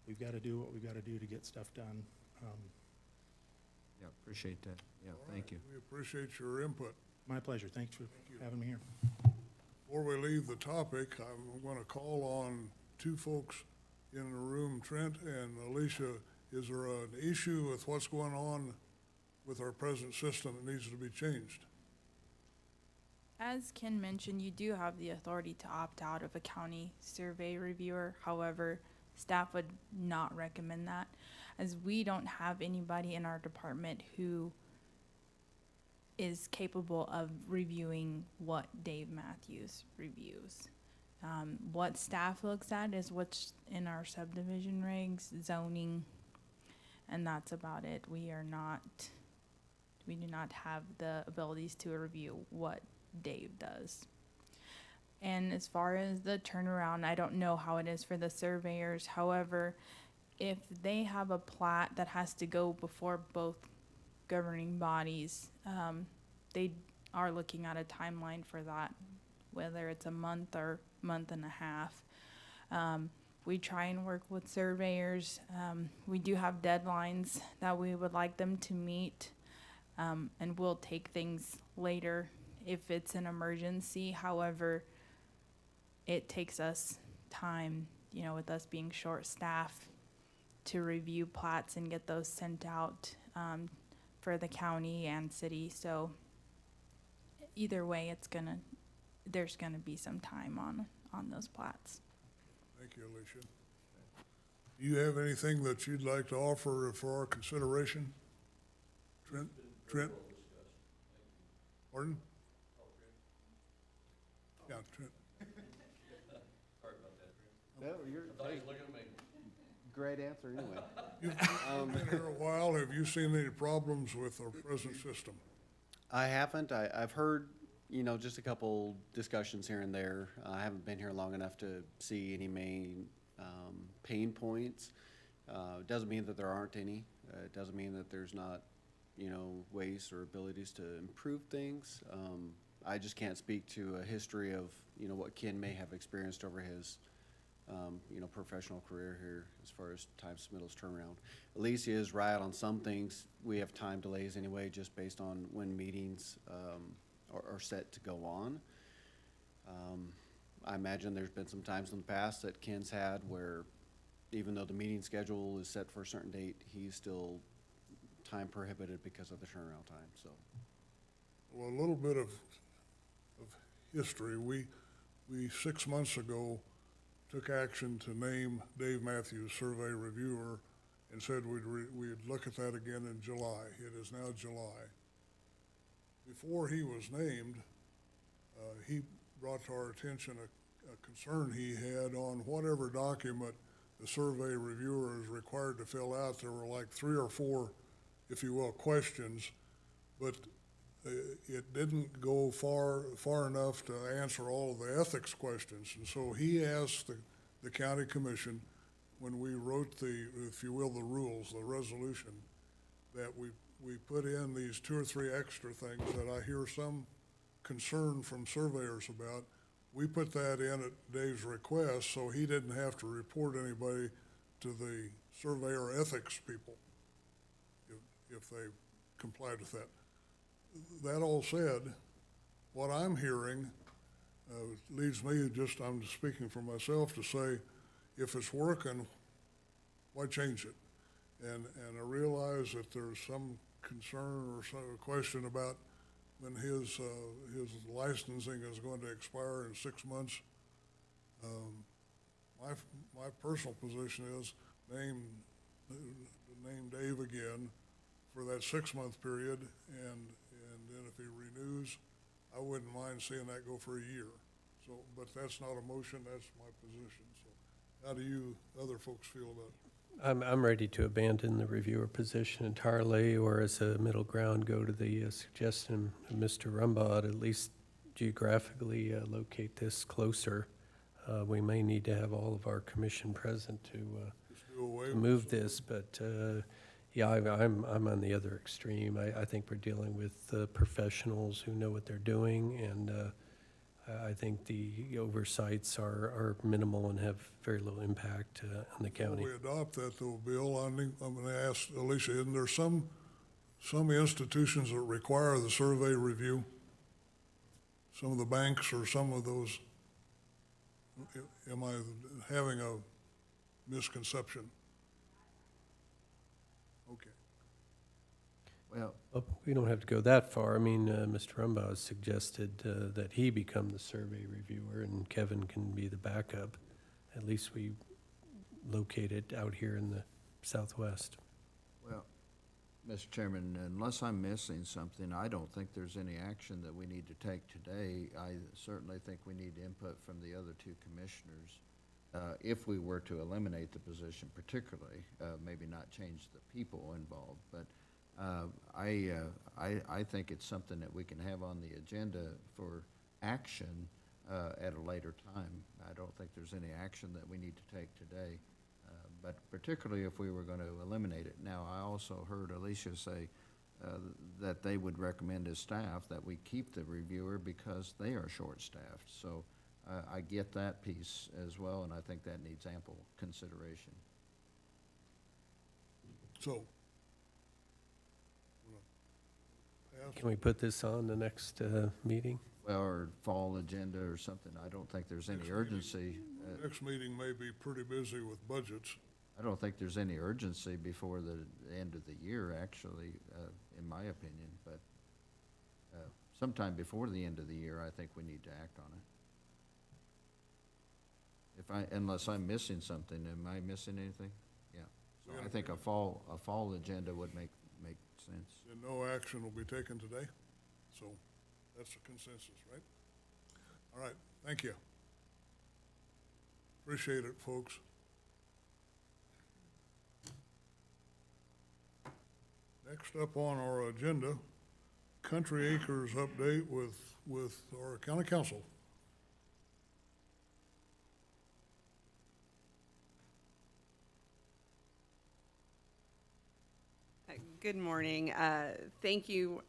We've gotta do what we've gotta do to get stuff done. Yeah, appreciate that. Yeah, thank you. We appreciate your input. My pleasure. Thanks for having me here. Before we leave the topic, I'm going to call on 2 folks in the room, Trent and Alicia. Is there an issue with what's going on with our present system that needs to be changed? As Ken mentioned, you do have the authority to opt out of a county survey reviewer. However, staff would not recommend that, as we don't have anybody in our department who is capable of reviewing what Dave Matthews reviews. What staff looks at is what's in our subdivision regs, zoning, and that's about it. We do not have the abilities to review what Dave does. And as far as the turnaround, I don't know how it is for the surveyors. However, if they have a plat that has to go before both governing bodies, they are looking at a timeline for that, whether it's a month or month and a half. We try and work with surveyors. We do have deadlines that we would like them to meet, and we'll take things later if it's an emergency. However, it takes us time, you know, with us being short-staffed, to review plats and get those sent out for the county and city. So either way, there's gonna be some time on those plats. Thank you, Alicia. Do you have anything that you'd like to offer for our consideration? Trent? Pardon? Yeah, Trent. Great answer anyway. You've been here a while. Have you seen any problems with our present system? I haven't. I've heard, just a couple discussions here and there. I haven't been here long enough to see any main pain points. Doesn't mean that there aren't any. It doesn't mean that there's not, ways or abilities to improve things. I just can't speak to a history of, what Ken may have experienced over his, professional career here as far as time submittals turnaround. Alicia is right on some things. We have time delays anyway, just based on when meetings are set to go on. I imagine there's been some times in the past that Ken's had where even though the meeting schedule is set for a certain date, he's still time prohibited because of the turnaround time, so. Well, a little bit of history. We 6 months ago took action to name Dave Matthews survey reviewer and said we'd look at that again in July. It is now July. Before he was named, he brought to our attention a concern he had on whatever document the survey reviewer is required to fill out. There were like 3 or 4, if you will, questions, but it didn't go far enough to answer all of the ethics questions. And so he asked the county commission, when we wrote the, if you will, the rules, the resolution, that we put in these 2 or 3 extra things that I hear some concern from surveyors about. We put that in at Dave's request, so he didn't have to report anybody to the surveyor ethics people if they complied with that. That all said, what I'm hearing leads me I'm just speaking for myself to say, if it's working, why change it? And I realize that there's some concern or some question about when his licensing is going to expire in 6 months. My personal position is name Dave again for that 6-month period, and then if he renews, I wouldn't mind seeing that go for a year. So, but that's not a motion, that's my position. So how do you other folks feel about it? I'm ready to abandon the reviewer position entirely, or as a middle ground, go to the suggestion of Mr. Rumbaugh, at least geographically locate this closer. We may need to have all of our commission present to Just do away with move this, but yeah, I'm on the other extreme. I think we're dealing with professionals who know what they're doing, and I think the oversights are minimal and have very little impact on the county. Before we adopt that though, Bill, I'm going to ask Alicia, isn't there some institutions that require the survey review? Some of the banks or some of those, am I having a misconception? Okay. Well, Well, we don't have to go that far. I mean, Mr. Rumbaugh has suggested that he become the survey reviewer and Kevin can be the backup. At least we locate it out here in the southwest. well, Mr. Chairman, unless I'm missing something, I don't think there's any action that we need to take today. I certainly think we need input from the other 2 commissioners. If we were to eliminate the position particularly, maybe not change the people involved, but I think it's something that we can have on the agenda for action at a later time. I don't think there's any action that we need to take today, but particularly if we were going to eliminate it. Now, I also heard Alicia say that they would recommend as staff that we keep the reviewer because they are short-staffed. So I get that piece as well, and I think that needs ample consideration. So. Can we put this on the next meeting? Well, or fall agenda or something. I don't think there's any urgency. Next meeting may be pretty busy with budgets. I don't think there's any urgency before the end of the year, actually, in my opinion, but sometime before the end of the year, I think we need to act on it. Unless I'm missing something, am I missing anything? Yeah. So I think a fall agenda would make sense. And no action will be taken today, so that's the consensus, right? All right, thank you. Appreciate it, folks. Next up on our agenda, Country Acres update with our county council. Good morning. Thank you.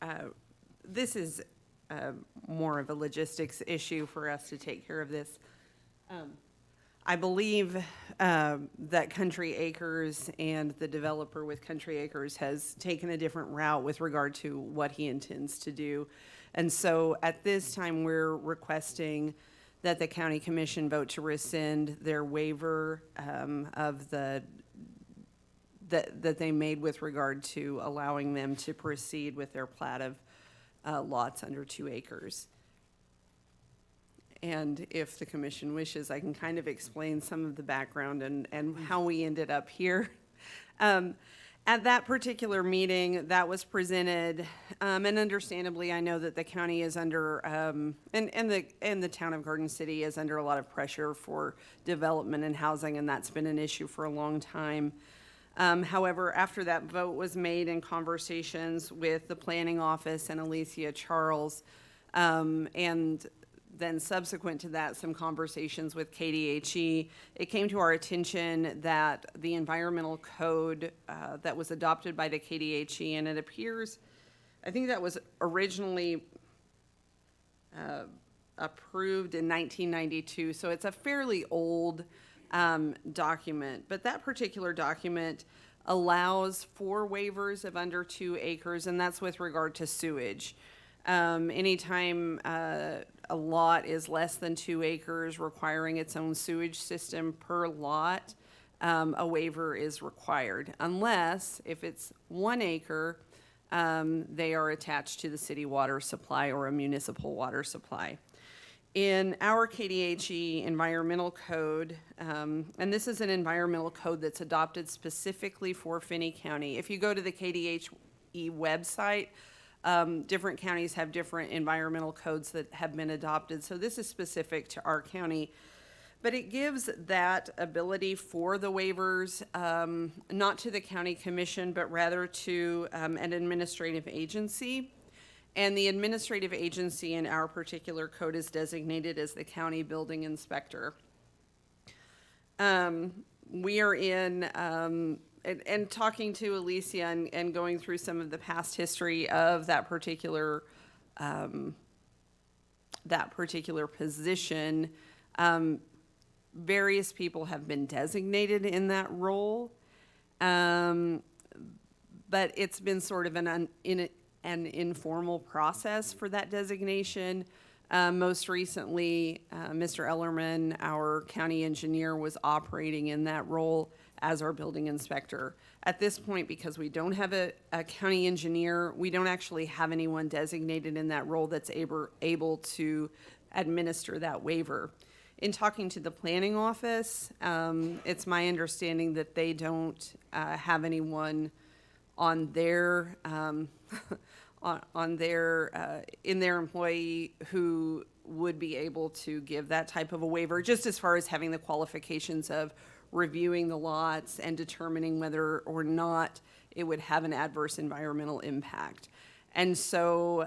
This is more of a logistics issue for us to take care of this. I believe that Country Acres and the developer with Country Acres has taken a different route with regard to what he intends to do. And so at this time, we're requesting that the county commission vote to rescind their waiver of that they made with regard to allowing them to proceed with their plat of lots under 2 acres. And if the commission wishes, I can kind of explain some of the background and how we ended up here. At that particular meeting, that was presented, and understandably, I know that the county is under, and the town of Garden City is under a lot of pressure for development and housing, and that's been an issue for a long time. However, after that vote was made in conversations with the planning office and Alicia Charles, and then subsequent to that, some conversations with KDHE, it came to our attention that the environmental code that was adopted by the KDHE, and it appears, I think that was originally approved in 1992, so it's a fairly old document, but that particular document allows for waivers of under 2 acres, and that's with regard to sewage. Anytime a lot is less than 2 acres requiring its own sewage system per lot, a waiver is required, unless if it's 1 acre, they are attached to the city water supply or a municipal water supply. In our KDHE environmental code, and this is an environmental code that's adopted specifically for Finney County. If you go to the KDHE website, different counties have different environmental codes that have been adopted. So this is specific to our county. But it gives that ability for the waivers, not to the county commission, but rather to an administrative agency. And the administrative agency in our particular code is designated as the county building inspector. We are in, and talking to Alicia and going through some of the past history of that particular position, various people have been designated in that role. But it's been sort of an informal process for that designation. Most recently, Mr. Ellerman, our county engineer, was operating in that role as our building inspector. At this point, because we don't have a county engineer, we don't actually have anyone designated in that role that's able to administer that waiver. In talking to the planning office, it's my understanding that they don't have anyone on their in their employee who would be able to give that type of a waiver, just as far as having the qualifications of reviewing the lots and determining whether or not it would have an adverse environmental impact. And so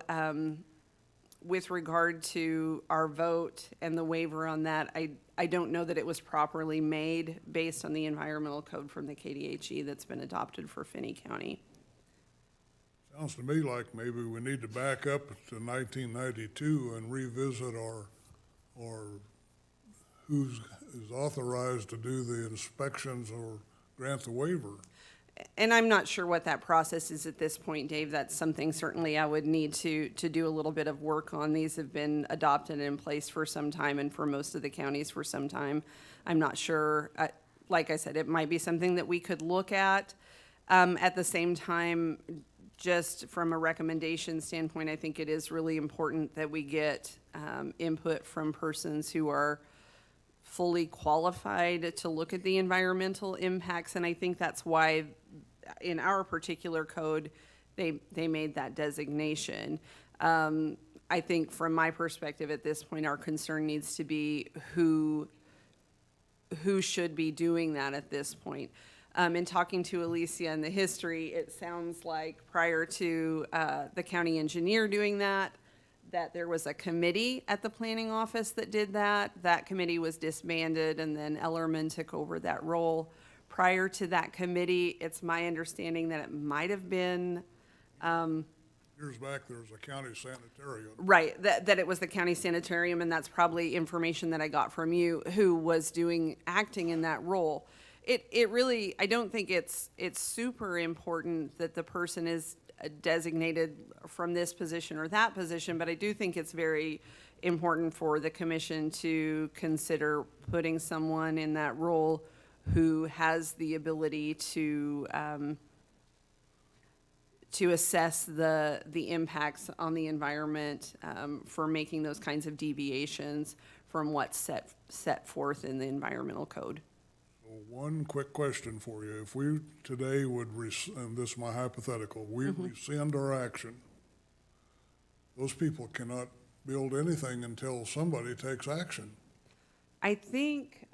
with regard to our vote and the waiver on that, I don't know that it was properly made based on the environmental code from the KDHE that's been adopted for Finney County. Sounds to me like maybe we need to back up to 1992 and revisit our who's is authorized to do the inspections or grant the waiver. And I'm not sure what that process is at this point, Dave. That's something certainly I would need to do a little bit of work on. These have been adopted and in place for some time and for most of the counties for some time. I'm not sure. Like I said, it might be something that we could look at. At the same time, just from a recommendation standpoint, I think it is really important that we get input from persons who are fully qualified to look at the environmental impacts. And I think that's why in our particular code, they made that designation. I think from my perspective at this point, our concern needs to be who should be doing that at this point. In talking to Alicia and the history, it sounds like prior to the county engineer doing that there was a committee at the planning office that did that. That committee was disbanded, and then Ellerman took over that role. Prior to that committee, it's my understanding that it might have been Years back, there was a county sanitarium. right, that it was the county sanitarium, and that's probably information that I got from you, who was acting in that role. It really, I don't think it's super important that the person is designated from this position or that position, but I do think it's very important for the commission to consider putting someone in that role who has the ability to assess the impacts on the environment for making those kinds of deviations from what's set forth in the environmental code. One quick question for you. If we today would, and this is my hypothetical, we rescind our action, those people cannot build anything until somebody takes action. I think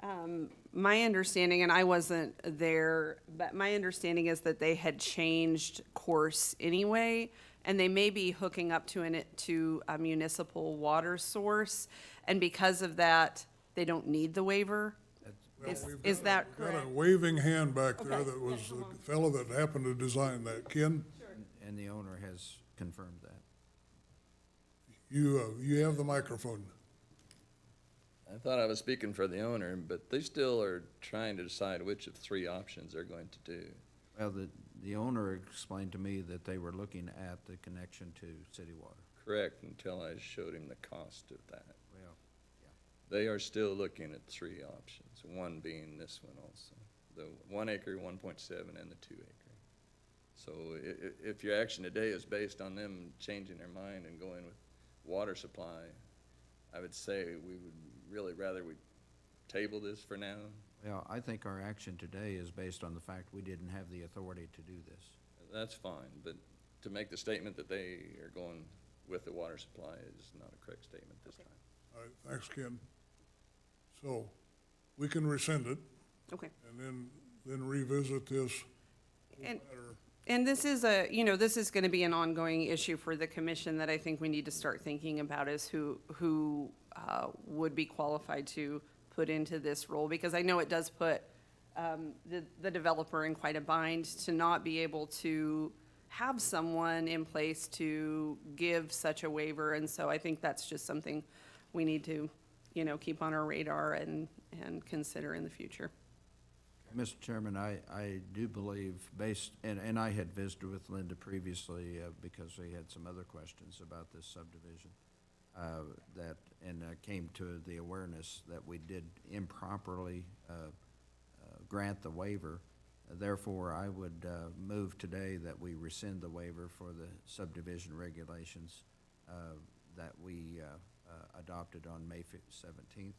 my understanding, and I wasn't there, but my understanding is that they had changed course anyway, and they may be hooking up to a municipal water source, and because of that, they don't need the waiver. Well, Is that we've got correct? a waving hand back there Okay. that was the fellow that happened to design that. Ken, And the owner has confirmed that. you have the microphone. I thought I was speaking for the owner, but they still are trying to decide which of three options they're going to do. Well, the owner explained to me that they were looking at the connection to city water. Correct, until I showed him the cost of that. Well, They are still looking at three options, one being this one also. The 1 acre, 1.7, and the 2 acre. So if your action today is based on them changing their mind and going with water supply, I would say we would really rather we table this for now. well, I think our action today is based on the fact we didn't have the authority to do this. That's fine, but to make the statement that they are going with the water supply is not a correct statement this time. All right, thanks, Ken. So, we can rescind it Okay. and then revisit this And- matter. And this is this is going to be an ongoing issue for the commission that I think we need to start thinking about is who would be qualified to put into this role, because I know it does put the developer in quite a bind to not be able to have someone in place to give such a waiver. And so I think that's just something we need to, keep on our radar and consider in the future. Mr. Chairman, I do believe and I had visited with Linda previously because we had some other questions about this subdivision, and came to the awareness that we did improperly grant the waiver. Therefore, I would move today that we rescind the waiver for the subdivision regulations that we adopted on May 17th,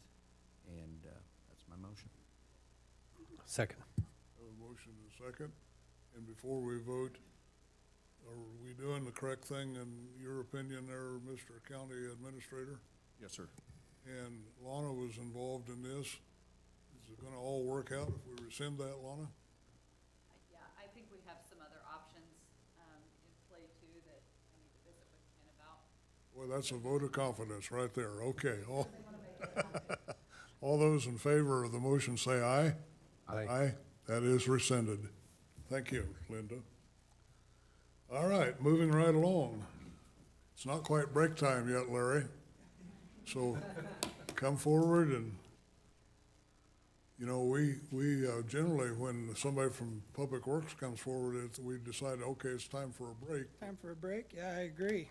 and that's my motion. Second. Have a motion and a second. And before we vote, are we doing the correct thing in your opinion there, Mr. County Administrator? Yes, sir. And Lana was involved in this. Is it gonna all work out if we rescind that, Lana? Yeah, I think we have some other options in play too that I need to visit with Ken about. Well, that's a vote of confidence right there. Okay. All those in favor of the motion say aye. Aye. That is rescinded. Thank you, Linda. All right, moving right along. It's not quite break time yet, Larry. So come forward and, you know, we generally, when somebody from Public Works comes forward, we decide, okay, it's time for a break. Time for a break? Yeah, I agree.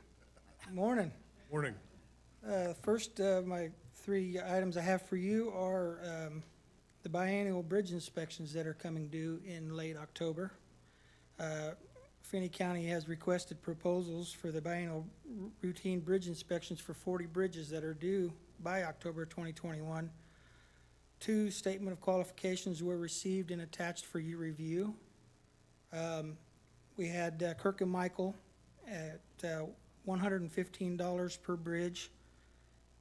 Morning. Morning. First, my three items I have for you are the biannual bridge inspections that are coming due in late October. Finney County has requested proposals for the biannual routine bridge inspections for 40 bridges that are due by October 2021. 2 statement of qualifications were received and attached for your review. We had Kirk and Michael at $115 per bridge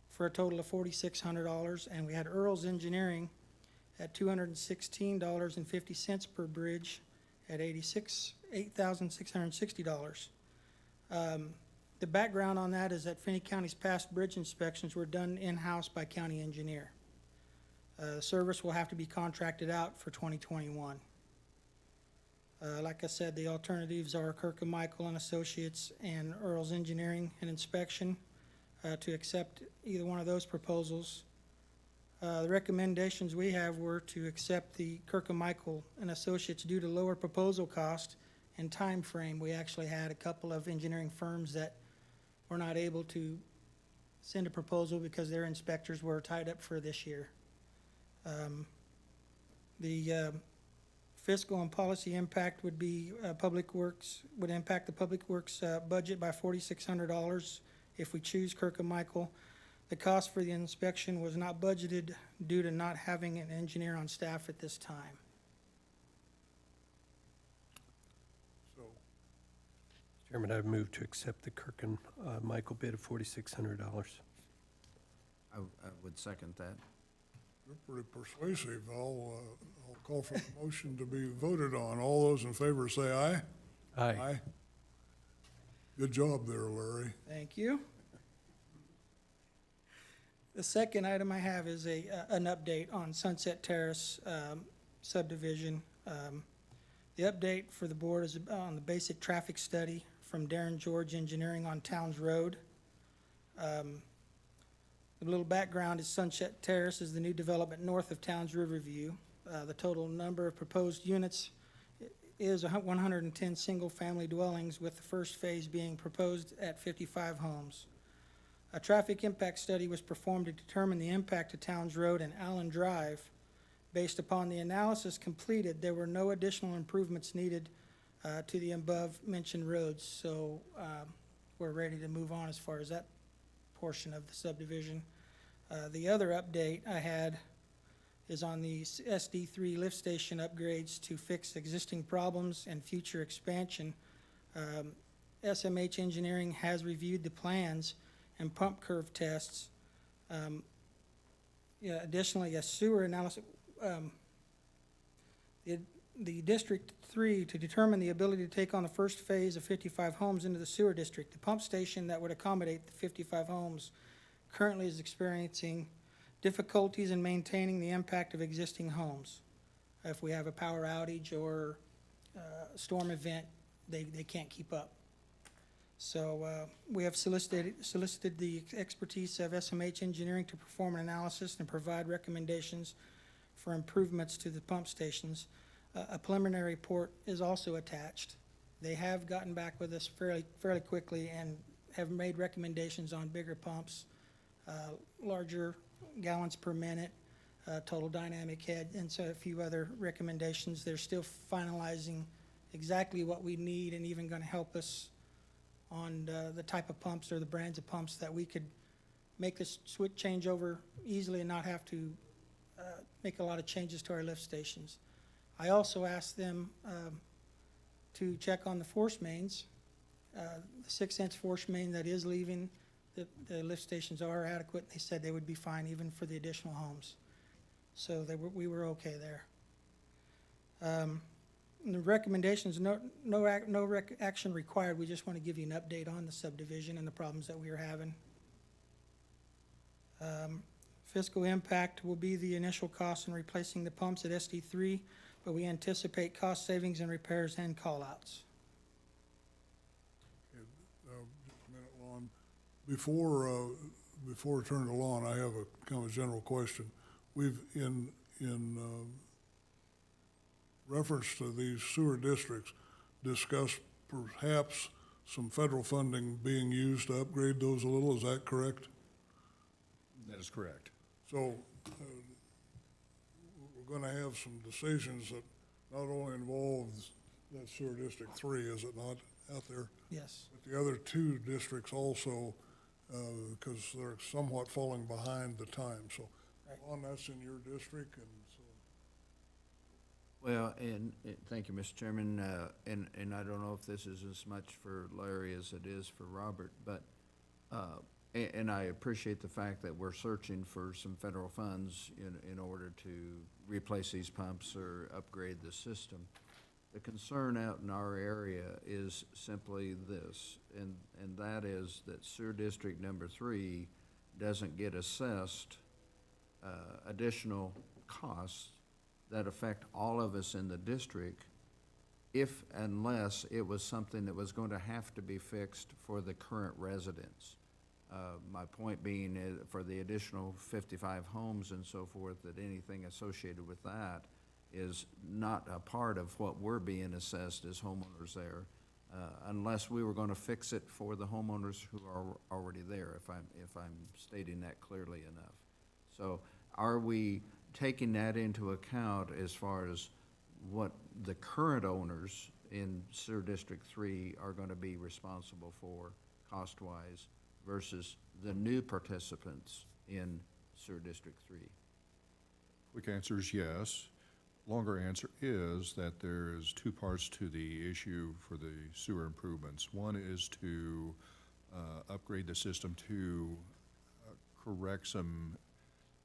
for a total of $4,600, and we had Earl's Engineering at $216.50 per bridge at $8,660. The background on that is that Finney County's past bridge inspections were done in-house by county engineer. The service will have to be contracted out for 2021. Like I said, the alternatives are Kirk and Michael and Associates and Earl's Engineering and Inspection to accept either one of those proposals. The recommendations we have were to accept the Kirk and Michael and Associates due to lower proposal cost and time frame. We actually had a couple of engineering firms that were not able to send a proposal because their inspectors were tied up for this year. The fiscal and policy impact would be would impact the Public Works budget by $4,600 if we choose Kirk and Michael. The cost for the inspection was not budgeted due to not having an engineer on staff at this time. So, Chairman, I move to accept the Kirk and Michael bid of $4,600. I would second that. you're pretty persuasive. I'll call for the motion to be voted on. All those in favor say aye. Aye. Good job there, Larry. Thank you. The second item I have is an update on Sunset Terrace subdivision. The update for the board is on the basic traffic study from Darren George Engineering on Towns Road. The little background is Sunset Terrace is the new development north of Towns Riverview. The total number of proposed units is 110 single-family dwellings, with the first phase being proposed at 55 homes. A traffic impact study was performed to determine the impact of Towns Road and Allen Drive. Based upon the analysis completed, there were no additional improvements needed to the above-mentioned roads, so we're ready to move on as far as that portion of the subdivision. The other update I had is on the SD3 lift station upgrades to fix existing problems and future expansion. SMH Engineering has reviewed the plans and pump curve tests. Additionally, a sewer analysis, the District 3 to determine the ability to take on the first phase of 55 homes into the sewer district. The pump station that would accommodate the 55 homes currently is experiencing difficulties in maintaining the impact of existing homes. If we have a power outage or a storm event, they can't keep up. So we have solicited the expertise of SMH Engineering to perform an analysis and provide recommendations for improvements to the pump stations. A preliminary report is also attached. They have gotten back with us fairly quickly and have made recommendations on bigger pumps, larger gallons per minute, total dynamic head, and so a few other recommendations. They're still finalizing exactly what we need and even going to help us on the type of pumps or the brands of pumps that we could make this switch change over easily and not have to make a lot of changes to our lift stations. I also asked them to check on the force mains. The 6-inch force main that is leaving, the lift stations are adequate. They said they would be fine even for the additional homes. So we were okay there. The recommendations, action required. We just want to give you an update on the subdivision and the problems that we are having. Fiscal impact will be the initial cost in replacing the pumps at SD3, but we anticipate cost savings in repairs and callouts. Just a minute, Lon. Before I turn to Lon, I have a kind of a general question. We've, in reference to these sewer districts, discussed perhaps some federal funding being used to upgrade those a little. Is that correct? That is correct. So we're going to have some decisions that not only involve that sewer District 3, is it not, out there? Yes. But the other two districts also, because they're somewhat falling behind the time. So, Lon, that's in your district, and so. Well, and thank you, Mr. Chairman, and I don't know if this is as much for Larry as it is for Robert, but, and I appreciate the fact that we're searching for some federal funds in order to replace these pumps or upgrade the system. The concern out in our area is simply this, and that is that sewer district number 3 doesn't get assessed additional costs that affect all of us in the district unless it was something that was going to have to be fixed for the current residents. My point being for the additional 55 homes and so forth, that anything associated with that is not a part of what we're being assessed as homeowners there, unless we were going to fix it for the homeowners who are already there, if I'm stating that clearly enough. So are we taking that into account as far as what the current owners in Sewer District 3 are going to be responsible for cost-wise versus the new participants in Sewer District 3? Quick answer is yes. Longer answer is that there is two parts to the issue for the sewer improvements. One is to upgrade the system to correct some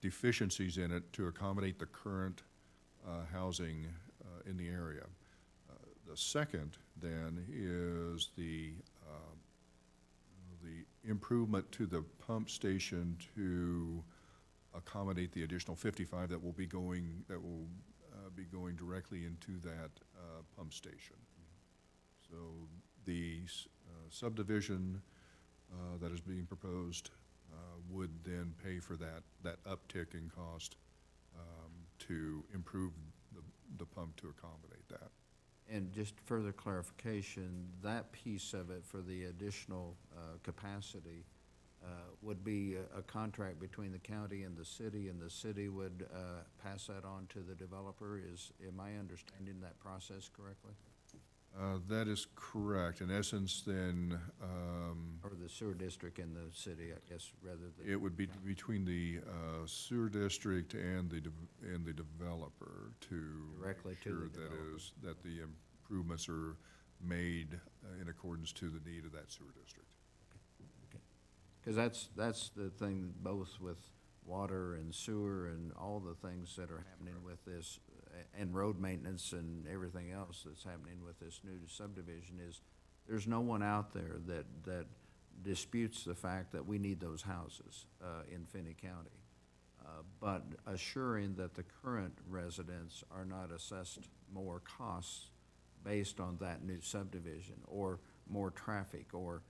deficiencies in it to accommodate the current housing in the area. The second then is the improvement to the pump station to accommodate the additional 55 that will be going directly into that pump station. So the subdivision that is being proposed would then pay for that uptick in cost to improve the pump to accommodate that. And just further clarification, that piece of it for the additional capacity would be a contract between the county and the city would pass that on to the developer. Am I understanding that process correctly? That is correct. In essence, then, Or the sewer district and the city, I guess, rather than. it would be between the sewer district and the developer to Directly make to sure the developer. that the improvements are made in accordance to the need of that sewer district. Because that's the thing, both with water and sewer and all the things that are happening with this, and road maintenance and everything else that's happening with this new subdivision, is there's no one out there that disputes the fact that we need those houses in Finney County. But assuring that the current residents are not assessed more costs based on that new subdivision, or more traffic, or,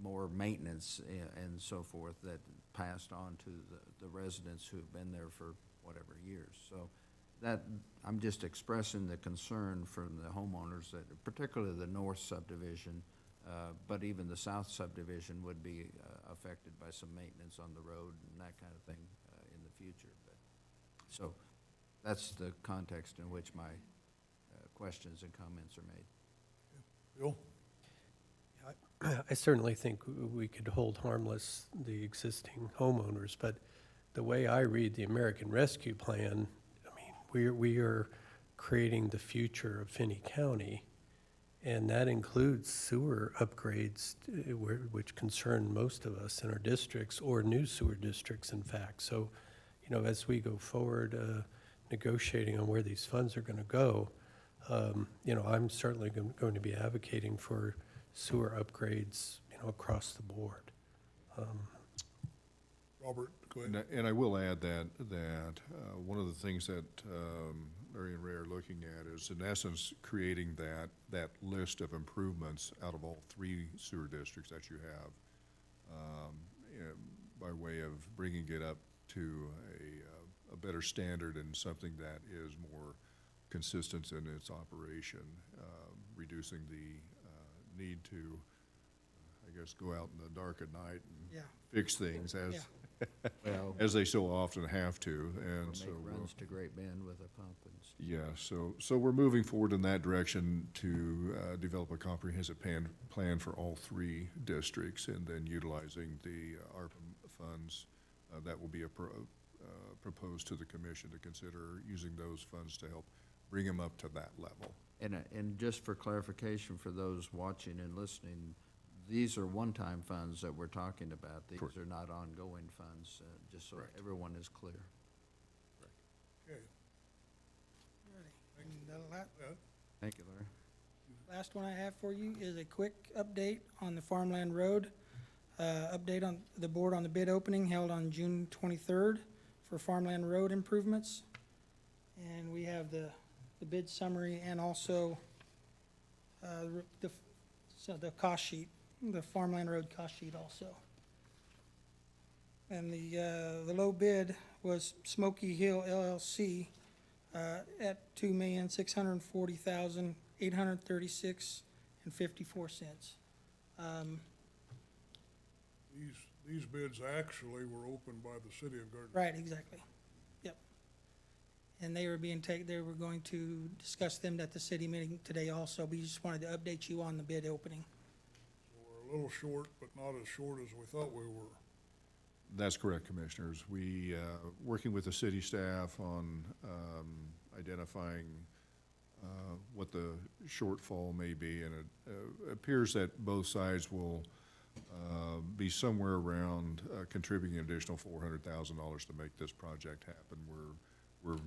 more maintenance and so forth that passed on to the residents who've been there for whatever years. So that, I'm just expressing the concern from the homeowners that, particularly the north subdivision, but even the south subdivision would be affected by some maintenance on the road and that kind of thing in the future. So that's the context in which my questions and comments are made. Bill? I certainly think we could hold harmless the existing homeowners, but the way I read the American Rescue Plan, I mean, we are creating the future of Finney County, and that includes sewer upgrades, which concern most of us in our districts, or new sewer districts, in fact. So, as we go forward negotiating on where these funds are going to go, You know, I'm certainly going to be advocating for sewer upgrades, you know, across the board. Robert, go ahead. And I will add that one of the things that Larry and Ray are looking at is, in essence, creating that list of improvements out of all 3 sewer districts that you have, by way of bringing it up to a better standard and something that is more consistent in its operation, reducing the need to, I guess, go out in the dark at night and Yeah. fix things Yeah. Well, as they so often have to, or and make so runs to Great Bend with a pump and stuff. yeah, so we're moving forward in that direction to develop a comprehensive plan for all 3 districts, and then utilizing the ARPA funds that will be proposed to the commission to consider using those funds to help bring them up to that level. And just for clarification for those watching and listening, these are one-time funds that we're talking about. These Correct. are not ongoing funds, just so Correct. everyone is clear. Okay. And the Thank you, Larry. last one I have for you is a quick update on the Farmland Road. Update on the board on the bid opening held on June 23rd for Farmland Road improvements. And we have the bid summary and also the cost sheet, the Farmland Road cost sheet also. And the low bid was Smoky Hill LLC at $2,640,836.54. These bids actually were opened by the city of Garden. Right, exactly. Yep. And they were they were going to discuss them at the city meeting today also. We just wanted to update you on the bid opening. So we're a little short, but not as short as we thought we were. That's correct, Commissioners. We, working with the city staff on identifying what the shortfall may be, and it appears that both sides will be somewhere around contributing an additional $400,000 to make this project happen. We're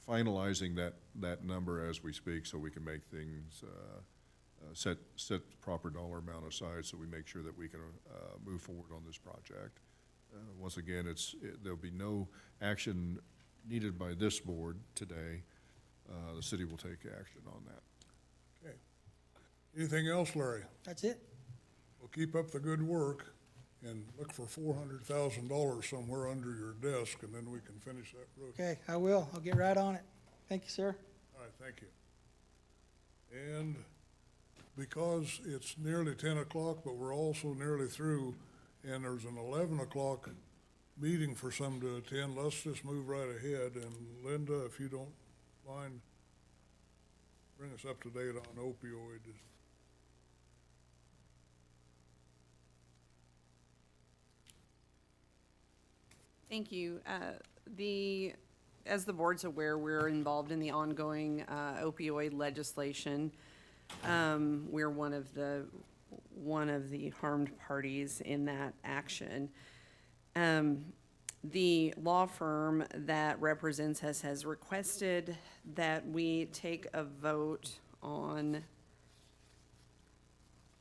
finalizing that number as we speak, so we can make things set the proper dollar amount aside, so we make sure that we can move forward on this project. Once again, there'll be no action needed by this board today. The city will take action on that. Okay. Anything else, Larry? That's it. Well, keep up the good work and look for $400,000 somewhere under your desk, and then we can finish that road. Okay, I will. I'll get right on it. Thank you, sir. All right, thank you. And because it's nearly 10 o'clock, but we're also nearly through, and there's an 11 o'clock meeting for some to attend, let's just move right ahead. And Linda, if you don't mind, bring us up to date on opioids. Thank you. As the board's aware, we're involved in the ongoing opioid legislation. We're one of the harmed parties in that action. The law firm that represents us has requested that we take a vote on,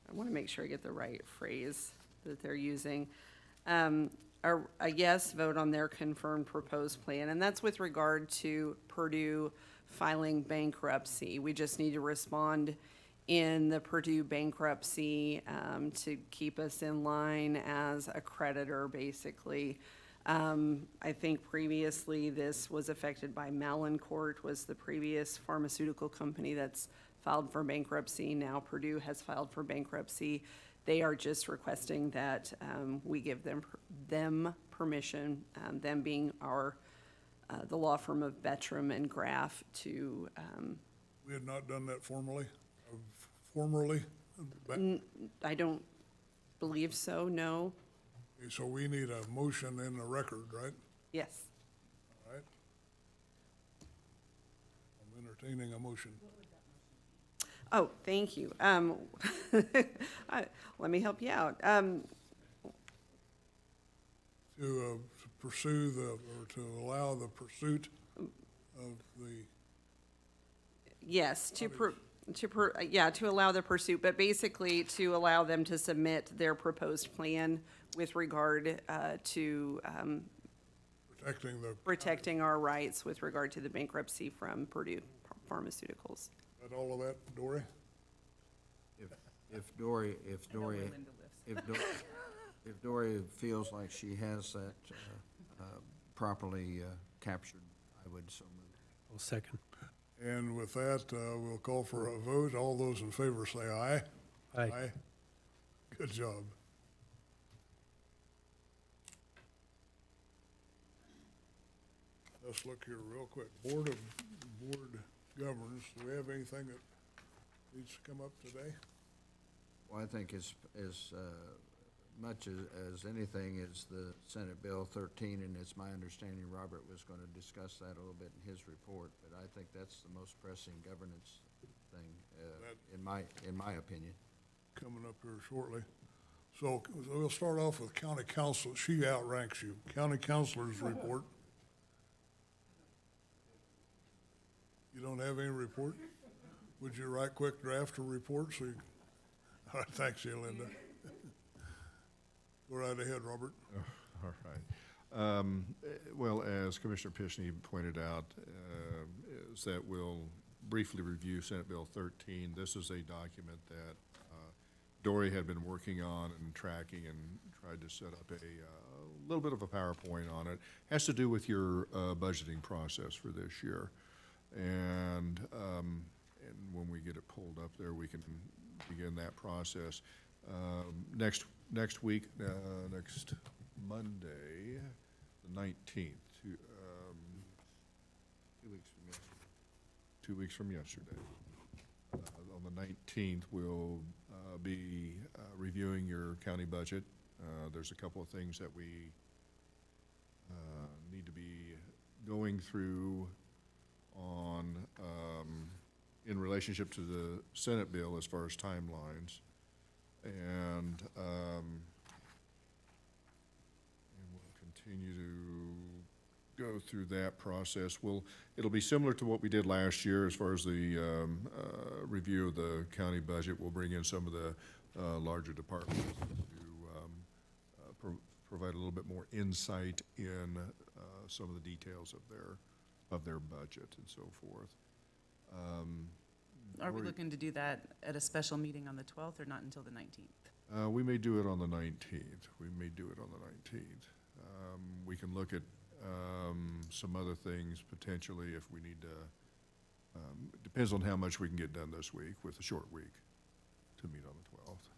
I want to make sure I get the right phrase that they're using. A yes vote on their confirmed proposed plan, and that's with regard to Purdue filing bankruptcy. We just need to respond in the Purdue bankruptcy to keep us in line as a creditor, basically. I think previously this was affected by Mallincourt, was the previous pharmaceutical company that's filed for bankruptcy. Now Purdue has filed for bankruptcy. They are just requesting that we give them permission, them being the law firm of Bettram and Graff, to. We had not done that formally? Formally? I don't believe so, no. Okay, so we need a motion in the record, right? Yes. All right. I'm entertaining a motion. Oh, thank you. Let me help you out. To pursue or to allow the pursuit of the Yes, to allow the pursuit, but basically to allow them to submit their proposed plan with regard to Protecting the, protecting our rights with regard to the bankruptcy from Purdue Pharmaceuticals. that all of that, Dory? If Dory feels like she has that properly captured, I would so move. I'll second. And with that, we'll call for a vote. All those in favor say aye. Aye. Good job. Let's look here real quick. Board Governors, do we have anything that needs to come up today? Well, I think as much as anything is the Senate Bill 13, and it's my understanding Robert was going to discuss that a little bit in his report, but I think that's the most pressing governance thing, in my opinion. Coming up here shortly. So we'll start off with County Council. She outranks you. County Councilor's report. You don't have any report? Would you write quick draft a report so you, all right, thanks, Linda. Go right ahead, Robert. All right. Well, as Commissioner Pishney pointed out, is that we'll briefly review Senate Bill 13. This is a document that Dory had been working on and tracking and tried to set up a little bit of a PowerPoint on it. Has to do with your budgeting process for this year. And when we get it pulled up there, we can begin that process. Next week, next Monday, the 19th, 2 weeks from yesterday. On the 19th, we'll be reviewing your county budget. There's a couple of things that we need to be going through on, in relationship to the Senate bill as far as timelines. And we'll continue to go through that process. It'll be similar to what we did last year as far as the review of the county budget. We'll bring in some of the larger departments to provide a little bit more insight in some of the details of their budget and so forth. Are we looking to do that at a special meeting on the 12th or not until the 19th? We may do it on the 19th. We may do it on the 19th. We can look at some other things potentially if we need to. Depends on how much we can get done this week with a short week to meet on the 12th.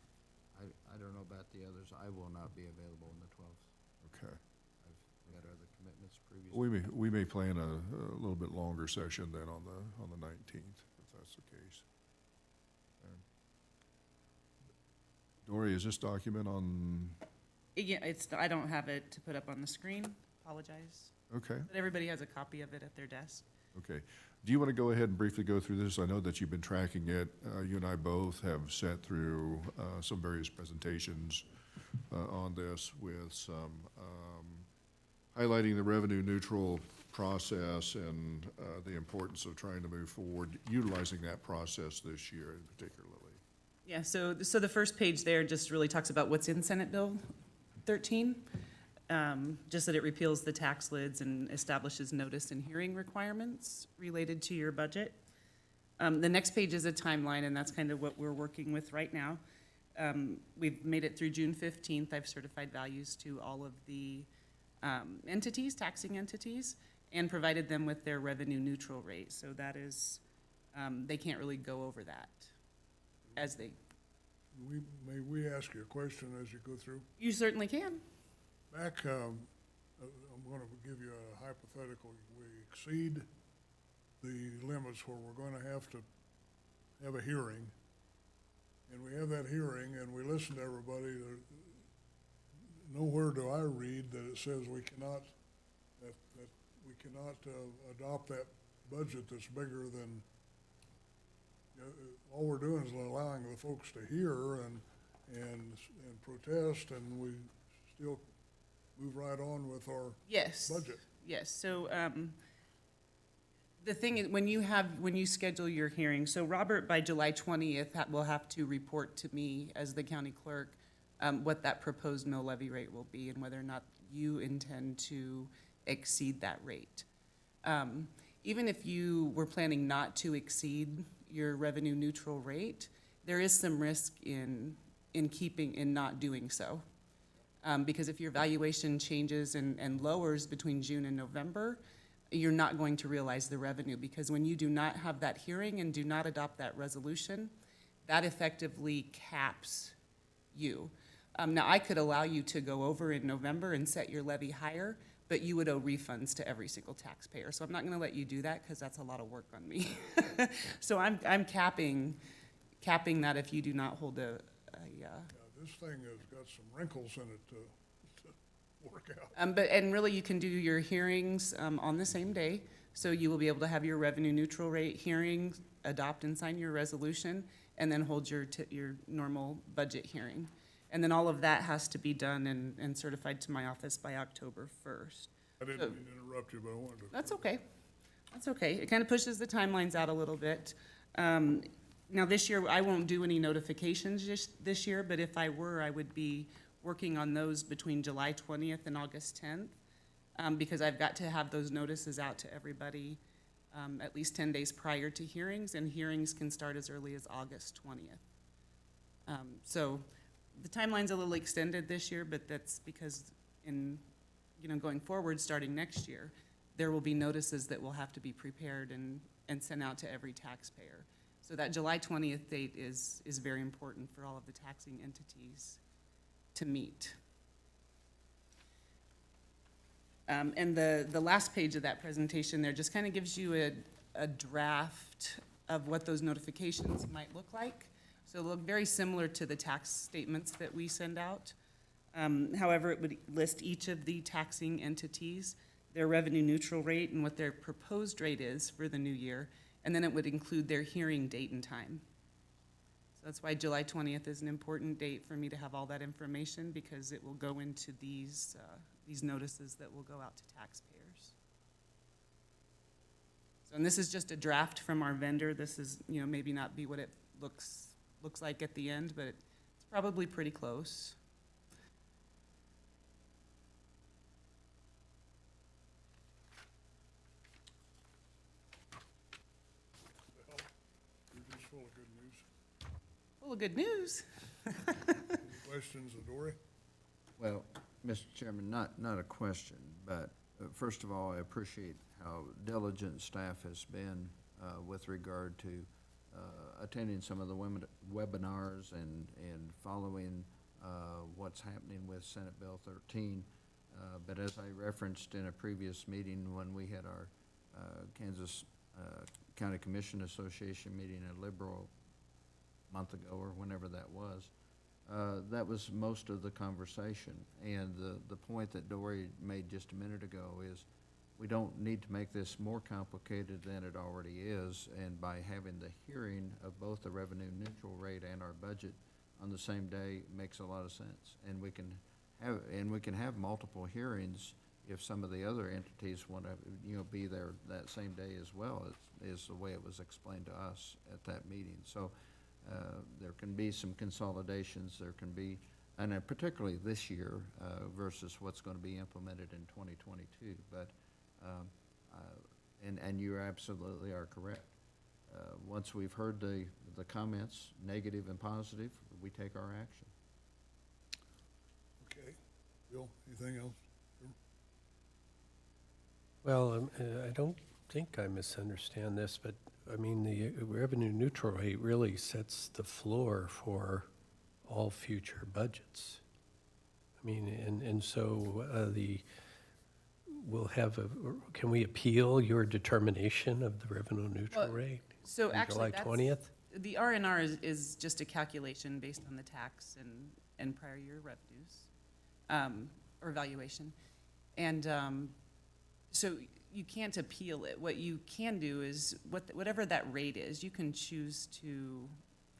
I don't know about the others. I will not be available on the 12th. Okay. I've got other commitments previously. We may plan a little bit longer session then on the 19th, if that's the case. Dory, is this document on? Yeah, I don't have it to put up on the screen. Apologize. Okay. But everybody has a copy of it at their desk. Okay. Do you want to go ahead and briefly go through this? I know that you've been tracking it. You and I both have sat through some various presentations on this with some highlighting the revenue neutral process and the importance of trying to move forward, utilizing that process this year particularly. Yeah, so the first page there just really talks about what's in Senate Bill 13. Just that it repeals the tax lids and establishes notice and hearing requirements related to your budget. The next page is a timeline, and that's kind of what we're working with right now. We've made it through June 15th. I've certified values to all of the entities, taxing entities, and provided them with their revenue neutral rate. So that is, they can't really go over that as they. May we ask you a question as you go through? You certainly can. Back, I'm going to give you a hypothetical. We exceed the limits where we're going to have a hearing, and we have that hearing, and we listen to everybody. Nowhere do I read that it says we cannot adopt that budget that's bigger than. All we're doing is allowing the folks to hear and protest, and we still move right on with our Yes. budget. Yes, so The thing is, when you schedule your hearing, so Robert, by July 20th, will have to report to me as the county clerk what that proposed mill levy rate will be and whether or not you intend to exceed that rate. Even if you were planning not to exceed your revenue neutral rate, there is some risk in not doing so. Because if your valuation changes and lowers between June and November, you're not going to realize the revenue, because when you do not have that hearing and do not adopt that resolution, that effectively caps you. Now, I could allow you to go over in November and set your levy higher, but you would owe refunds to every single taxpayer. So I'm not gonna let you do that, because that's a lot of work on me. So I'm capping that if you do not hold Yeah, this thing has got some wrinkles in it to work out. and really, you can do your hearings on the same day. So you will be able to have your revenue neutral rate hearing, adopt and sign your resolution, and then hold your normal budget hearing. And then all of that has to be done and certified to my office by October 1st. I didn't mean to interrupt you, but I wanted to. That's okay. That's okay. It kind of pushes the timelines out a little bit. Now, this year, I won't do any notifications this year, but if I were, I would be working on those between July 20th and August 10th, because I've got to have those notices out to everybody at least 10 days prior to hearings, and hearings can start as early as August 20th. So the timeline's a little extended this year, but that's because going forward, starting next year, there will be notices that will have to be prepared and sent out to every taxpayer. So that July 20th date is very important for all of the taxing entities to meet. And the last page of that presentation there just kind of gives you a draft of what those notifications might look like. So it'll look very similar to the tax statements that we send out. However, it would list each of the taxing entities, their revenue neutral rate, and what their proposed rate is for the new year. And then it would include their hearing date and time. So that's why July 20th is an important date for me to have all that information, because it will go into these notices that will go out to taxpayers. So, and this is just a draft from our vendor. This is, maybe not be what it looks like at the end, but it's probably pretty close. You're just full of good news. Full of good news. Any questions of Dory? Well, Mr. Chairman, not a question, but first of all, I appreciate how diligent staff has been with regard to attending some of the webinars and following what's happening with Senate Bill 13. But as I referenced in a previous meeting when we had our Kansas County Commission Association meeting at Liberal a month ago or whenever that was most of the conversation. And the point that Dory made just a minute ago is we don't need to make this more complicated than it already is. And by having the hearing of both the revenue neutral rate and our budget on the same day makes a lot of sense. And we can have multiple hearings if some of the other entities want to, be there that same day as well, is the way it was explained to us at that meeting. So there can be some consolidations, there can be, and particularly this year versus what's going to be implemented in 2022. But, and you absolutely are correct. Once we've heard the comments, negative and positive, we take our action. Okay. Bill, anything else? Well, I don't think I misunderstand this, but I mean, the revenue neutral rate really sets the floor for all future budgets. I mean, and so can we appeal your determination of the revenue neutral rate? So on actually, July 20th? The R&R is just a calculation based on the tax and prior year revenues, or valuation. And so you can't appeal it. What you can do is, whatever that rate is, you can choose to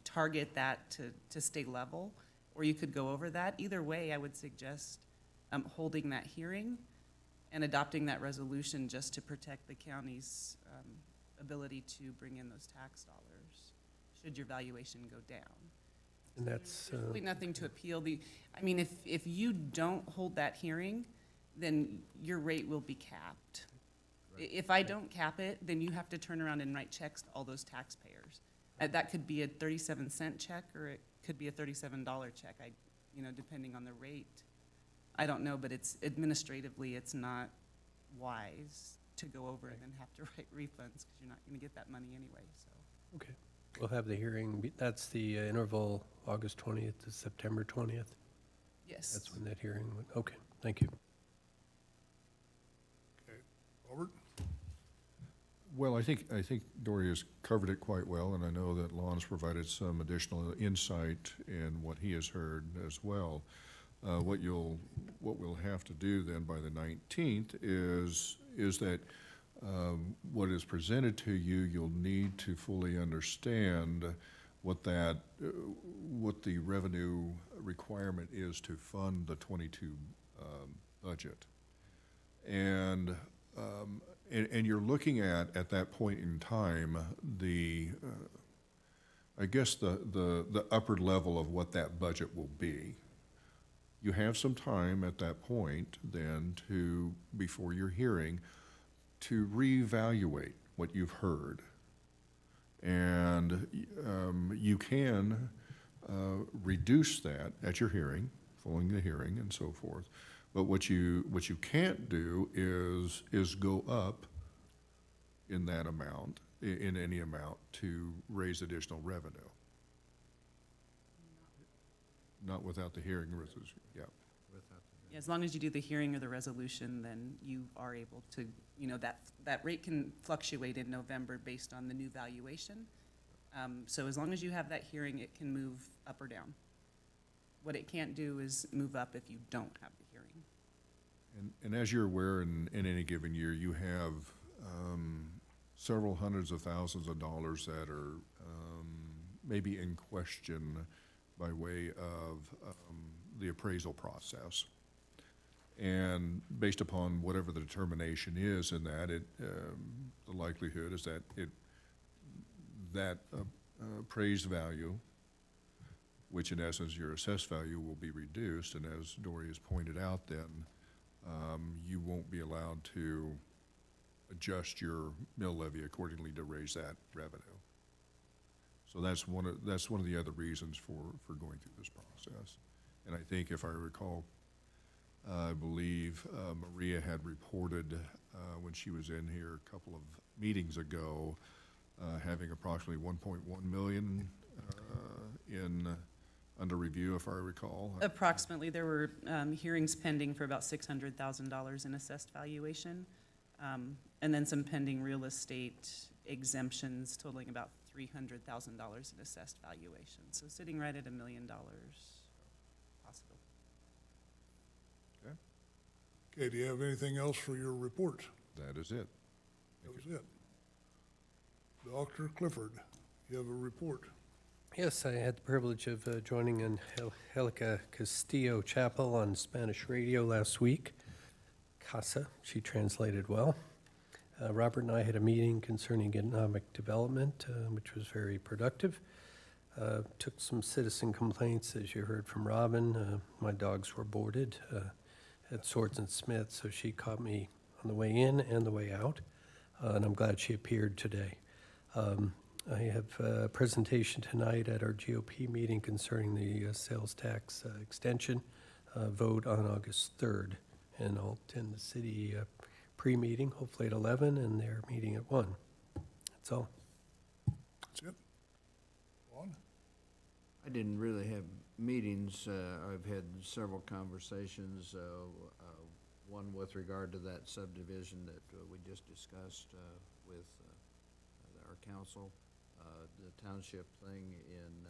target that to stay level, or you could go over that. Either way, I would suggest holding that hearing and adopting that resolution just to protect the county's ability to bring in those tax dollars, should your valuation go down. And that's, There's really nothing to appeal. I mean, if you don't hold that hearing, then your rate will be capped. If I don't cap it, then you have to turn around and write checks to all those taxpayers. That could be a 37-cent check, or it could be a $37 check, depending on the rate. I don't know, but it's administratively, it's not wise to go over and then have to write refunds, because you're not gonna get that money anyway, so. okay. We'll have the hearing, that's the interval, August 20th to September 20th? Yes. That's when that hearing would, okay, thank you. Okay, Robert? Well, I think Dory has covered it quite well, and I know that Lon's provided some additional insight in what he has heard as well. What we'll have to do then by the 19th is that what is presented to you, you'll need to fully understand what the revenue requirement is to fund the 22 budget. And you're looking at that point in time, I guess the upper level of what that budget will be. You have some time at that point then before your hearing, to reevaluate what you've heard. And you can reduce that at your hearing, following the hearing and so forth. But what you can't do is go up in that amount, in any amount, to raise additional revenue. Not without the hearing resolution, yeah. Yeah, as long as you do the hearing or the resolution, then you are able to, that rate can fluctuate in November based on the new valuation. So as long as you have that hearing, it can move up or down. What it can't do is move up if you don't have the hearing. And as you're aware, in any given year, you have several hundreds of thousands of dollars that are maybe in question by way of the appraisal process. And based upon whatever the determination is in that, the likelihood is that appraised value, which in essence your assessed value, will be reduced. And as Dory has pointed out, then you won't be allowed to adjust your mill levy accordingly to raise that revenue. So that's one of the other reasons for going through this process. And I think, if I recall, I believe Maria had reported when she was in here a couple of meetings ago, having approximately 1.1 million under review, if I recall. Approximately, there were hearings pending for about $600,000 in assessed valuation, and then some pending real estate exemptions totaling about $300,000 in assessed valuation. So sitting right at $1 million possible. Okay, do you have anything else for your report? That is it. That was it. Dr. Clifford, you have a report. Yes, I had the privilege of joining in Angelica Castillo Chapel on Spanish radio last week. Casa, she translated well. Robert and I had a meeting concerning economic development, which was very productive. Took some citizen complaints, as you heard from Robin. My dogs were boarded at Swords and Smith, so she caught me on the way in and the way out, and I'm glad she appeared today. I have a presentation tonight at our GOP meeting concerning the sales tax extension, vote on August 3rd, and I'll attend the city pre-meeting, hopefully at 11, and their meeting at 1. That's all. That's it. Ron? I didn't really have meetings. I've had several conversations, one with regard to that subdivision that we just discussed with our council, the township thing in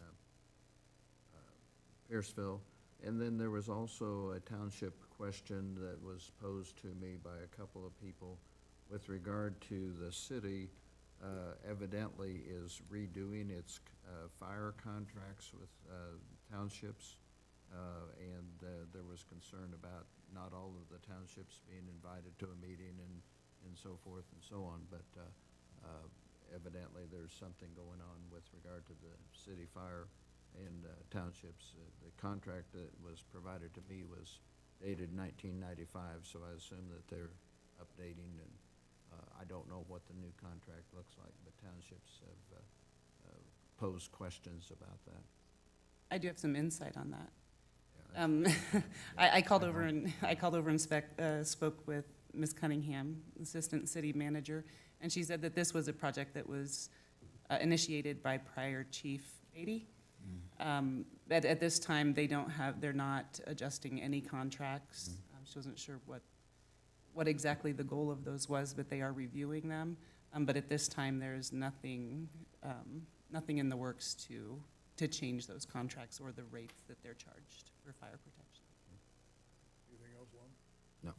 Pierceville. And then there was also a township question that was posed to me by a couple of people with regard to the city evidently is redoing its fire contracts with townships, and there was concern about not all of the townships being invited to a meeting and so forth and so on. But evidently there's something going on with regard to the city fire and townships. The contract that was provided to me was dated 1995, so I assume that they're updating, and I don't know what the new contract looks like, but townships have posed questions about that. I do have some insight on that. Yeah, I called over and spoke with Ms. Cunningham, Assistant City Manager, and she said that this was a project that was initiated by prior Chief Beatty. At this time, they're not adjusting any contracts. She wasn't sure what exactly the goal of those was, but they are reviewing them. But at this time, there's nothing in the works to change those contracts or the rates that they're charged for fire protection. Anything else, Lon? No.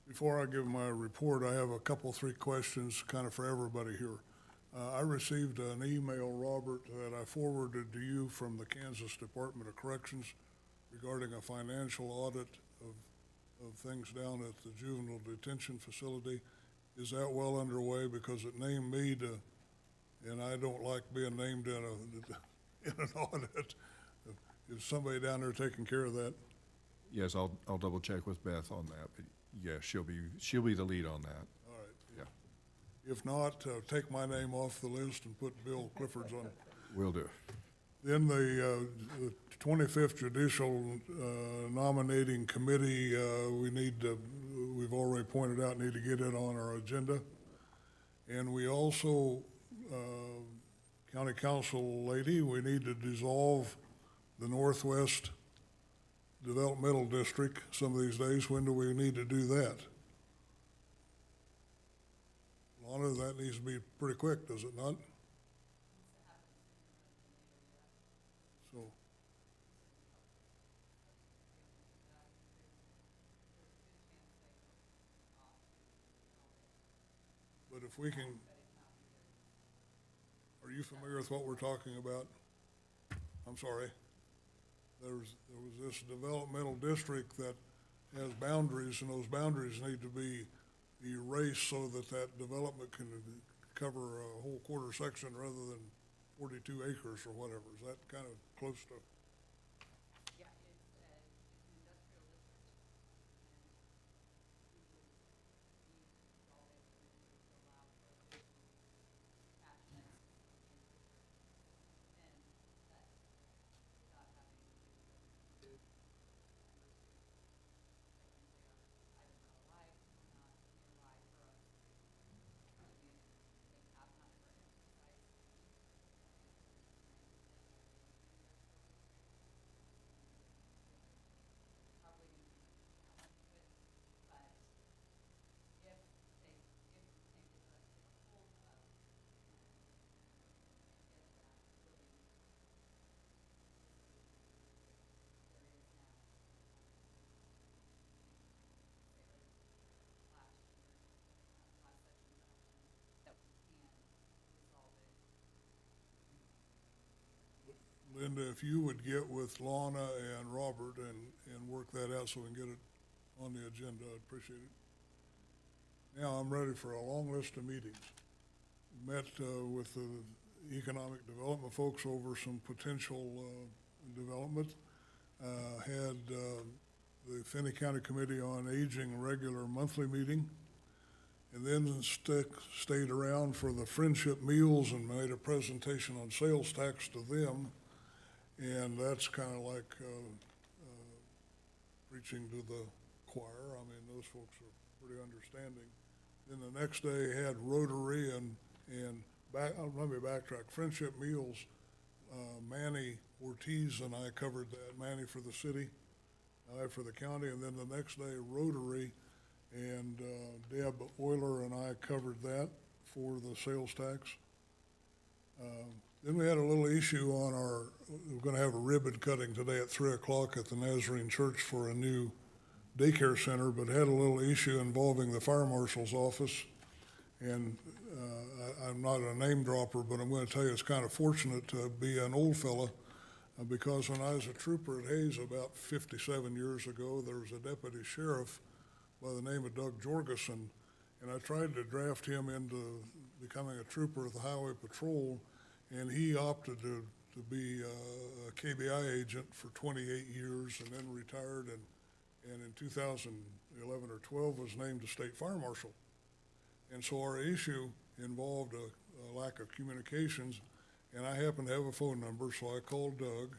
Before I give my report, I have a couple, 3 questions kind of for everybody here. I received an email, Robert, that I forwarded to you from the Kansas Department of Corrections regarding a financial audit of things down at the juvenile detention facility. Is that well underway? Because it named me to, and I don't like being named in an audit. Is somebody down there taking care of that? Yes, I'll double check with Beth on that, but yeah, she'll be the lead on that. All right. Yeah. If not, take my name off the list and put Bill Clifford's on. Will do. Then the 25th Judicial Nominating Committee, we've already pointed out, need to get it on our agenda. And we also, County Council lady, we need to dissolve the Northwest Developmental District some of these days. When do we need to do that? Lana, that needs to be pretty quick, does it not? So. But if we can, are you familiar with what we're talking about? I'm sorry. There was this developmental district that has boundaries, and those boundaries need to be erased so that that development can cover a whole quarter section rather than 42 acres or whatever. Is that kind of close to? Yeah, it's an industrial district. Linda, if you would get with Lana and Robert and work that out so we can get it on the agenda, I'd appreciate it. Now I'm ready for a long list of meetings. Met with the economic development folks over some potential development. Had the Finney County Committee on Aging regular monthly meeting. And then stayed around for the friendship meals and made a presentation on sales tax to them. And that's kind of like preaching to the choir. I mean, those folks are pretty understanding. Then the next day had Rotary and let me backtrack. Friendship meals, Manny Ortiz and I covered that. Manny for the city, I for the county, and then the next day Rotary and Deb Euler and I covered that for the sales tax. Then we had a little issue on we're going to have a ribbon cutting today at 3 o'clock at the Nazarene Church for a new daycare center, but had a little issue involving the fire marshal's office. And I'm not a name dropper, but I'm going to tell you it's kind of fortunate to be an old fella because when I was a trooper at Hayes about 57 years ago, there was a deputy sheriff by the name of Doug Jorgensen, and I tried to draft him into becoming a trooper of the Highway Patrol, and he opted to be a KBI agent for 28 years and then retired, and in 2011 or 12 was named a state fire marshal. And so our issue involved a lack of communications, and I happened to have a phone number, so I called Doug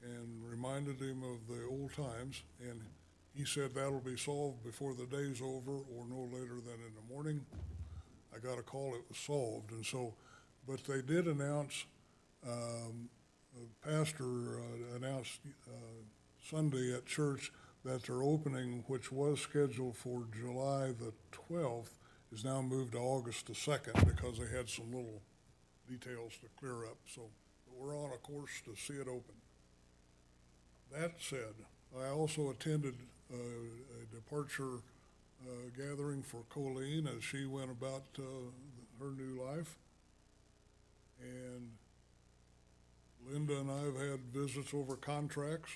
and reminded him of the old times, and he said that'll be solved before the day's over or no later than in the morning. I got a call, it was solved, and so, but they did announce, the pastor announced Sunday at church that their opening, which was scheduled for July the 12th, is now moved to August the 2nd because they had some little details to clear up. So we're on a course to see it open. That said, I also attended a departure gathering for Colleen as she went about her new life. And Linda and I have had visits over contracts.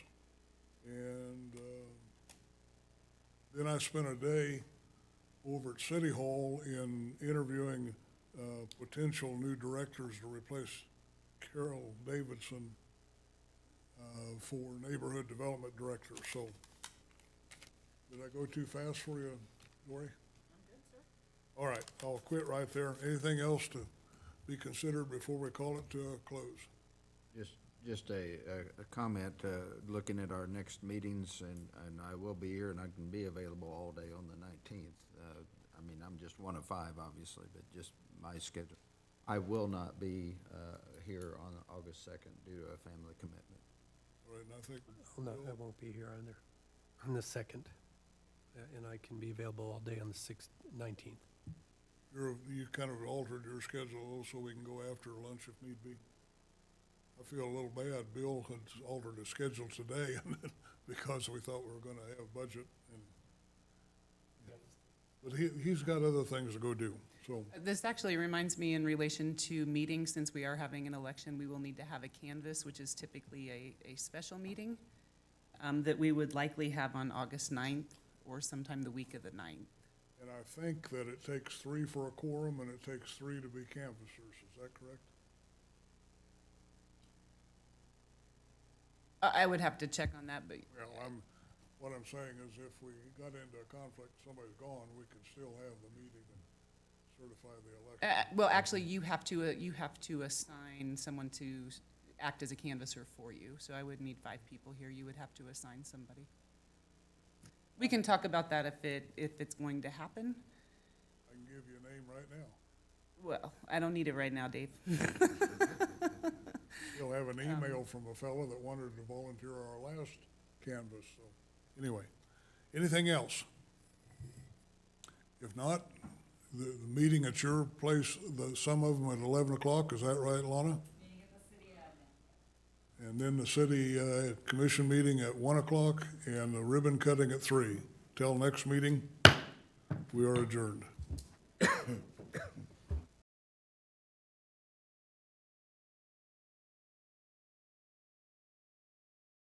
And then I spent a day over at City Hall in interviewing potential new directors to replace Carol Davidson for Neighborhood Development Director. So, did I go too fast for you, Lori? I'm good, sir. All right, I'll quit right there. Anything else to be considered before we call it to a close? Just a comment, looking at our next meetings, and I will be here and I can be available all day on the 19th. I mean, I'm just one of 5, obviously, but just my schedule. I will not be here on August 2nd due to a family commitment. All right, and I think. Oh, no, I won't be here either, on the 2nd. And I can be available all day on the 19th. You kind of altered your schedule so we can go after lunch if need be. I feel a little bad. Bill had altered his schedule today because we thought we were gonna have budget and, but he's got other things to go do, so. This actually reminds me in relation to meetings, since we are having an election, we will need to have a canvass, which is typically a special meeting that we would likely have on August 9th or sometime the week of the 9th. And I think that it takes 3 for a quorum and it takes 3 to be canvassers, is that correct? I would have to check on that, but Well, what I'm saying is if we got into a conflict, somebody's gone, we can still have the meeting and certify the election. well, actually, you have to assign someone to act as a canvasser for you. So I would need 5 people here. You would have to assign somebody. We can talk about that if it's going to happen. I can give you a name right now. Well, I don't need it right now, Dave. You'll have an email from a fellow that wanted to volunteer our last canvas, so, anyway. Anything else? If not, the meeting at your place, some of them at 11 o'clock, is that right, Lana? And then the city commission meeting at 1 o'clock and the ribbon cutting at 3. Till next meeting, we are adjourned.